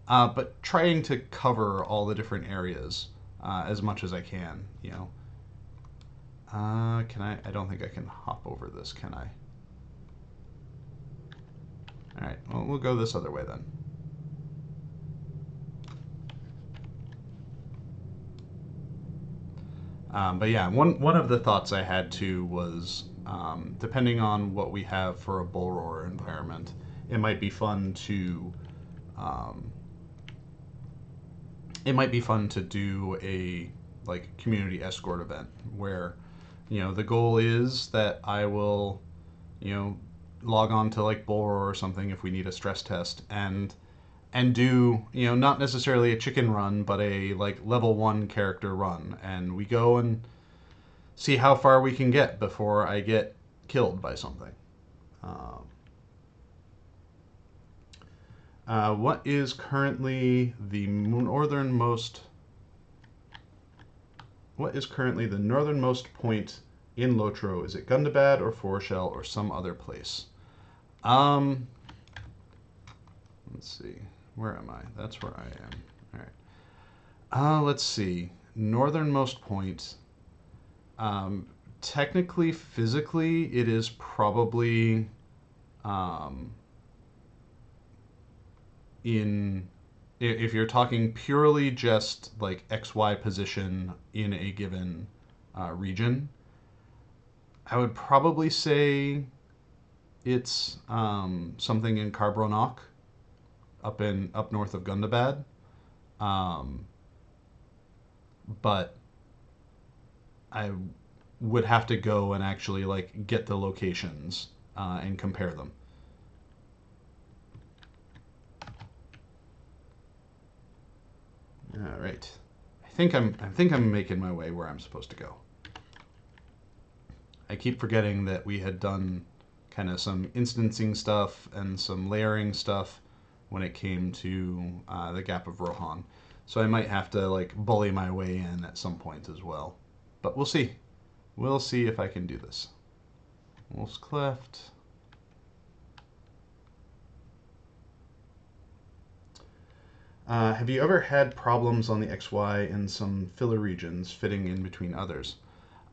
but trying to cover all the different areas as much as I can. Can I? I don't think I can hop over this, can I? All right. Well, we'll go this other way then. But yeah, one of the thoughts I had too was, depending on what we have for a bull roar environment, it might be fun to do like community escort event where, the goal is that I will, log on to like Bor or something if we need a stress test and do, not necessarily a chicken run, but a like level 1 character run, and we go and see how far we can get before I get killed by something. What is currently the northernmost? What is currently the northernmost point in Lotro? Is it Gundabad or forochel or some other place? Let's see. Where am I? That's where I am. All right. Let's see. Northernmost point. Technically, physically, it is probably if you're talking purely just like XY position in a given region, I would probably say it's something in Carbronach, up north of Gundabad. But I would have to go and actually like get the locations and compare them. All right, I think I'm making my way where I'm supposed to go. I keep forgetting that we had done kind of some instancing stuff and some layering stuff when it came to the Gap of Rohan. So I might have to like bully my way in at some point as well. But we'll see. We'll see if I can do this. Wolf's Cleft. Have you ever had problems on the XY in some filler regions fitting in between others?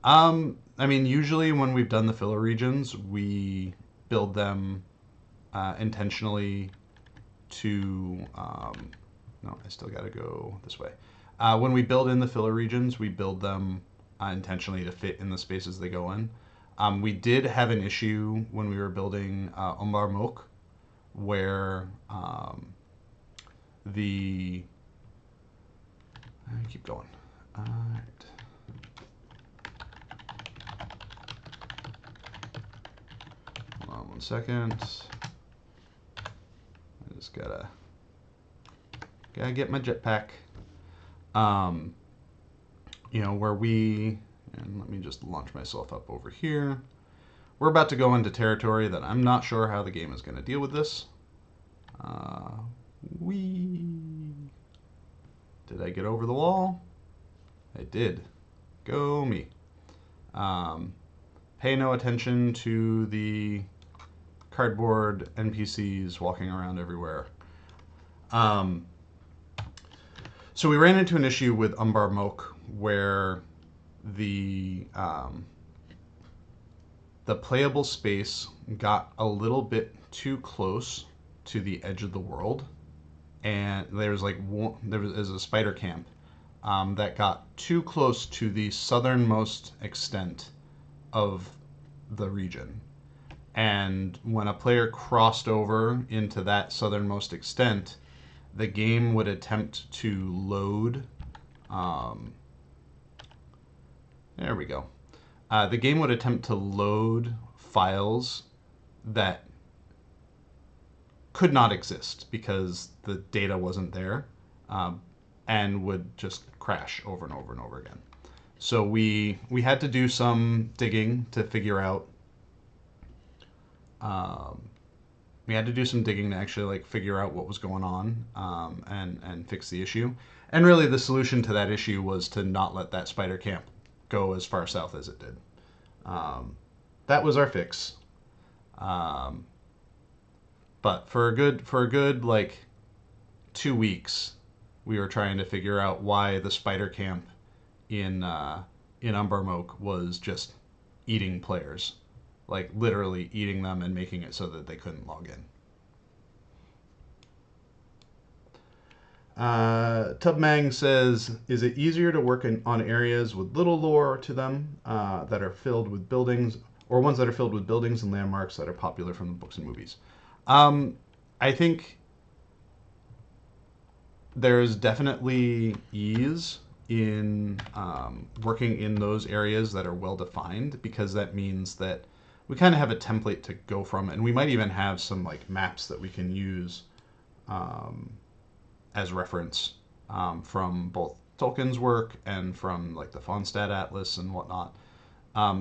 I mean, usually when we've done the filler regions, we build them intentionally to... no, I still got to go this way. When we build in the filler regions, we build them intentionally to fit in the spaces they go in. We did have an issue when we were building Umbar Mok, where I keep going. All right. Hold on 1 second. I just gotta get my jetpack. Where and let me just launch myself up over here. We're about to go into territory that I'm not sure how the game is going to deal with this. Did I get over the wall? I did. Go me. Pay no attention to the cardboard NPCs walking around everywhere. So we ran into an issue with Umbar Mok where the playable space got a little bit too close to the edge of the world, and there was a spider camp that got too close to the southernmost extent of the region. And when a player crossed over into that southernmost extent, the game would attempt to load. There we go. The game would attempt to load files that could not exist because the data wasn't there, and would just crash over and over and over again. So we had to do some digging to figure out. We had to do some digging to actually like figure out what was going on, and fix the issue. And really, the solution to that issue was to not let that spider camp go as far south as it did. That was our fix. But for a good like 2 weeks, we were trying to figure out why the spider camp in Umbar Mok was just eating players, like literally eating them and making it so that they couldn't log in. Tubmang says, is it easier to work on areas with little lore to them that are filled with buildings, or ones that are filled with buildings and landmarks that are popular from the books and movies? I think there's definitely ease in working in those areas that are well defined, because that means that we kind of have a template to go from, and we might even have some like maps that we can use as reference from both Tolkien's work and from like the Fonstad Atlas and whatnot.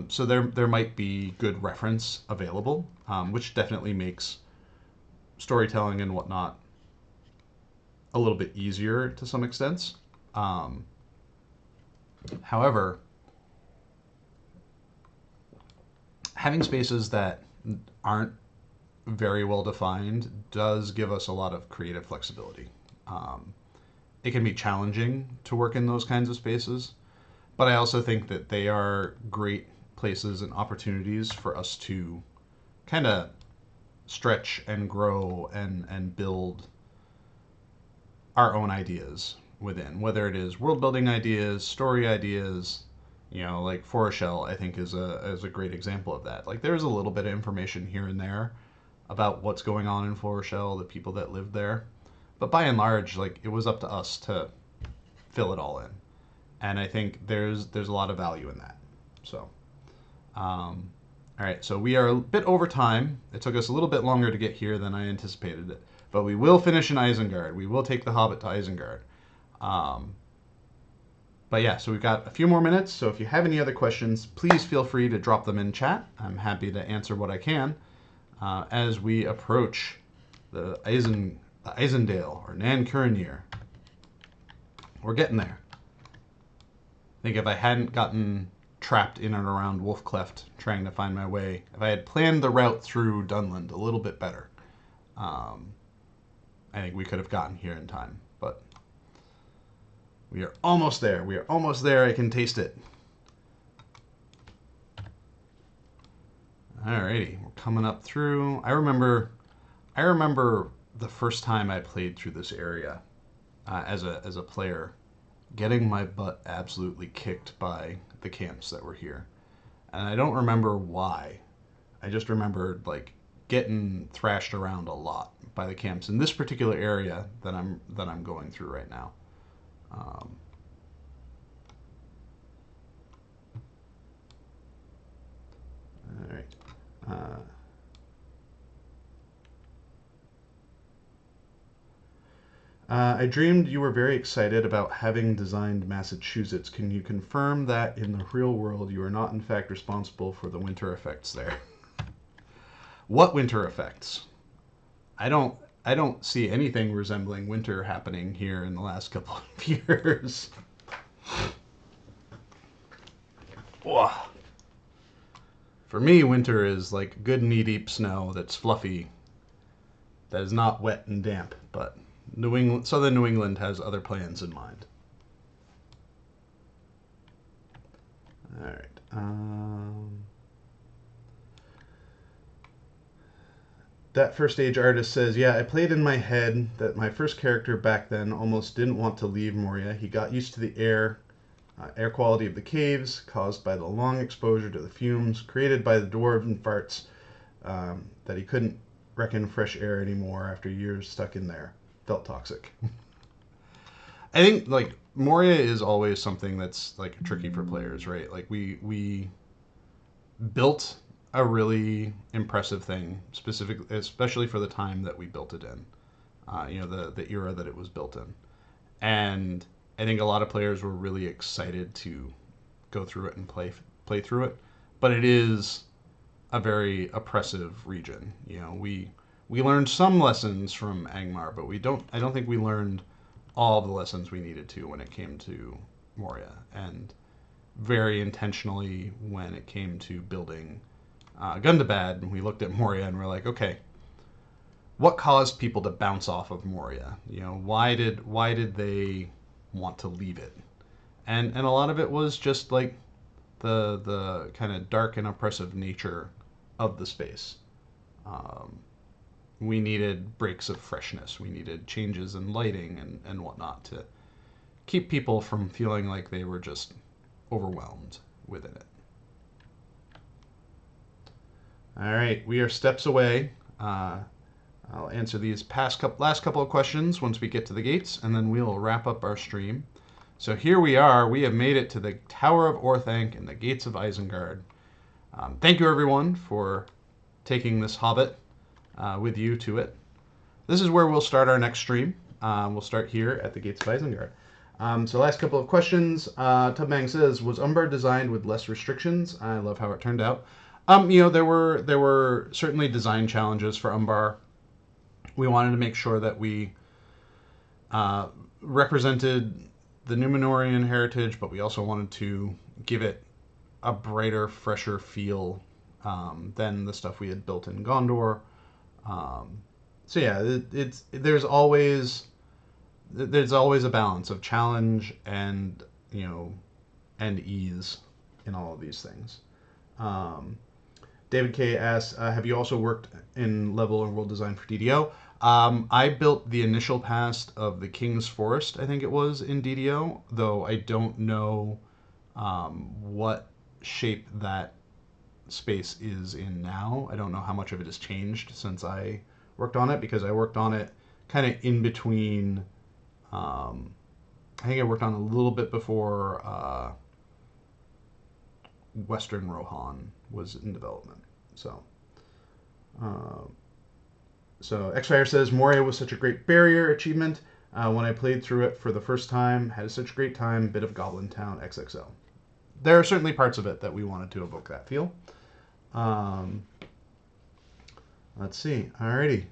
So there might be good reference available, which definitely makes storytelling and whatnot a little bit easier to some extents. However, having spaces that aren't very well defined does give us a lot of creative flexibility. It can be challenging to work in those kinds of spaces, but I also think that they are great places and opportunities for us to kind of stretch and grow and build our own ideas within, whether it is world building ideas, story ideas. Like Forochel, I think is a great example of that. Like there's a little bit of information here and there about what's going on in Forochel, the people that lived there, but by and large, like it was up to us to fill it all in, and I think there's a lot of value in that. So, all right, so we are a bit over time. It took us a little bit longer to get here than I anticipated it, but we will finish in Isengard. We will take the Hobbit to Isengard. But yeah, so we've got a few more minutes, so if you have any other questions, please feel free to drop them in chat. I'm happy to answer what I can as we approach the Isendale, or Nan Curinir. We're getting there. I think if I hadn't gotten trapped in and around Wolfcleft trying to find my way, if I had planned the route through Dunland a little bit better, I think we could have gotten here in time. But we are almost there. We are almost there. I can taste it. Alrighty, we're coming up through. I remember the first time I played through this area as a player, getting my butt absolutely kicked by the camps that were here, and I don't remember why. I just remembered like getting thrashed around a lot by the camps in this particular area that I'm going through right now. All right. I dreamed you were very excited about having designed Massachusetts. Can you confirm that in the real world you are not in fact responsible for the winter effects there? What winter effects? I don't see anything resembling winter happening here in the last couple of years. For me, winter is like good knee-deep snow that's fluffy, that is not wet and damp, but Southern New England has other plans in mind. All right. That First Age artist says, yeah, I played in my head that my first character back then almost didn't want to leave Moria. He got used to the air quality of the caves caused by the long exposure to the fumes created by the dwarven farts, that he couldn't reckon fresh air anymore after years stuck in there. Felt toxic. I think like Moria is always something that's like tricky for players, right? Like we built a really impressive thing, specifically, especially for the time that we built it in. The era that it was built in, and I think a lot of players were really excited to go through it and play through it. But it is a very oppressive region. We learned some lessons from Angmar, but I don't think we learned all the lessons we needed to when it came to Moria, and very intentionally when it came to building Gundabad, we looked at Moria and we're like, okay, what caused people to bounce off of Moria? Why did they want to leave it? And a lot of it was just like the kind of dark and oppressive nature of the space. We needed breaks of freshness. We needed changes in lighting and whatnot to keep people from feeling like they were just overwhelmed within it. All right, we are steps away. I'll answer these last couple of questions once we get to the gates, and then we'll wrap up our stream. So here we are. We have made it to the Tower of Orthanc and the Gates of Isengard. Thank you, everyone, for taking this Hobbit with you to it. This is where we'll start our next stream. We'll start here at the Gates of Isengard. So last couple of questions. Tubmang says, was Umbar designed with less restrictions? I love how it turned out. There were certainly design challenges for Umbar. We wanted to make sure that we represented the Númenórean heritage, but we also wanted to give it a brighter, fresher feel than the stuff we had built in Gondor. So yeah, there's always a balance of challenge and and ease in all of these things. David K asks, have you also worked in level or world design for DDO? I built the initial pass of the King's Forest, I think it was, in DDO, though I don't know what shape that space is in now. I don't know how much of it has changed since I worked on it, because I worked on it kind of in between. I think I worked on it a little bit before Western Rohan was in development. So Xfire says, Moria was such a great barrier achievement. When I played through it for the first time, had such a great time. Bit of Goblin Town XXL. There are certainly parts of it that we wanted to evoke that feel. Let's see. Alrighty.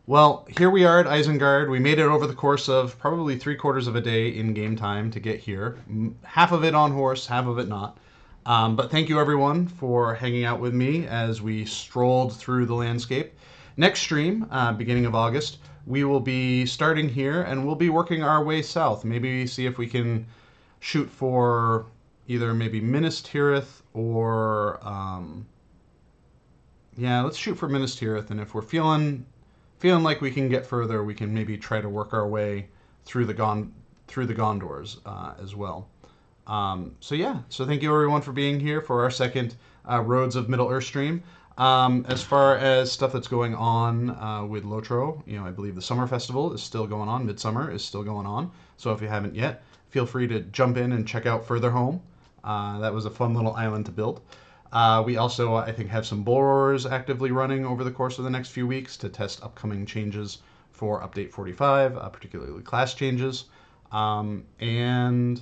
Well, here we are at Isengard. We made it over the course of probably 3/4 of a day in game time to get here. Half of it on horse, half of it not. But thank you, everyone, for hanging out with me as we strolled through the landscape. Next stream, beginning of August, we will be starting here and we'll be working our way south. Maybe see if we can shoot for either maybe Minas Tirith or... yeah, let's shoot for Minas Tirith, and if we're feeling like we can get further, we can maybe try to work our way through the Gondors as well. So thank you everyone for being here for our second Roads of Middle-earth stream. As far as stuff that's going on with Lotro, I believe the Summer Festival is still going on. Midsummer is still going on. So if you haven't yet, feel free to jump in and check out Further Home. That was a fun little island to build. We also, I think, have some bull roars actively running over the course of the next few weeks to test upcoming changes for Update 45, particularly class changes. And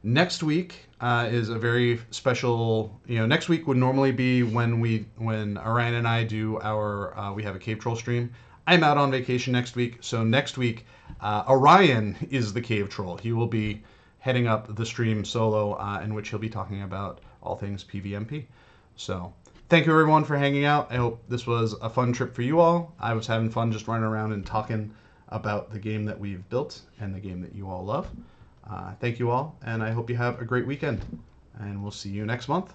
next week is a very special. Next week would normally be when Orion and I do our we have a Cave Troll stream. I'm out on vacation next week, so next week Orion is the Cave Troll. He will be heading up the stream solo, in which he'll be talking about all things PvMP. So thank you everyone for hanging out. I hope this was a fun trip for you all. I was having fun just running around and talking about the game that we've built and the game that you all love. Thank you all, and I hope you have a great weekend. And we'll see you next month.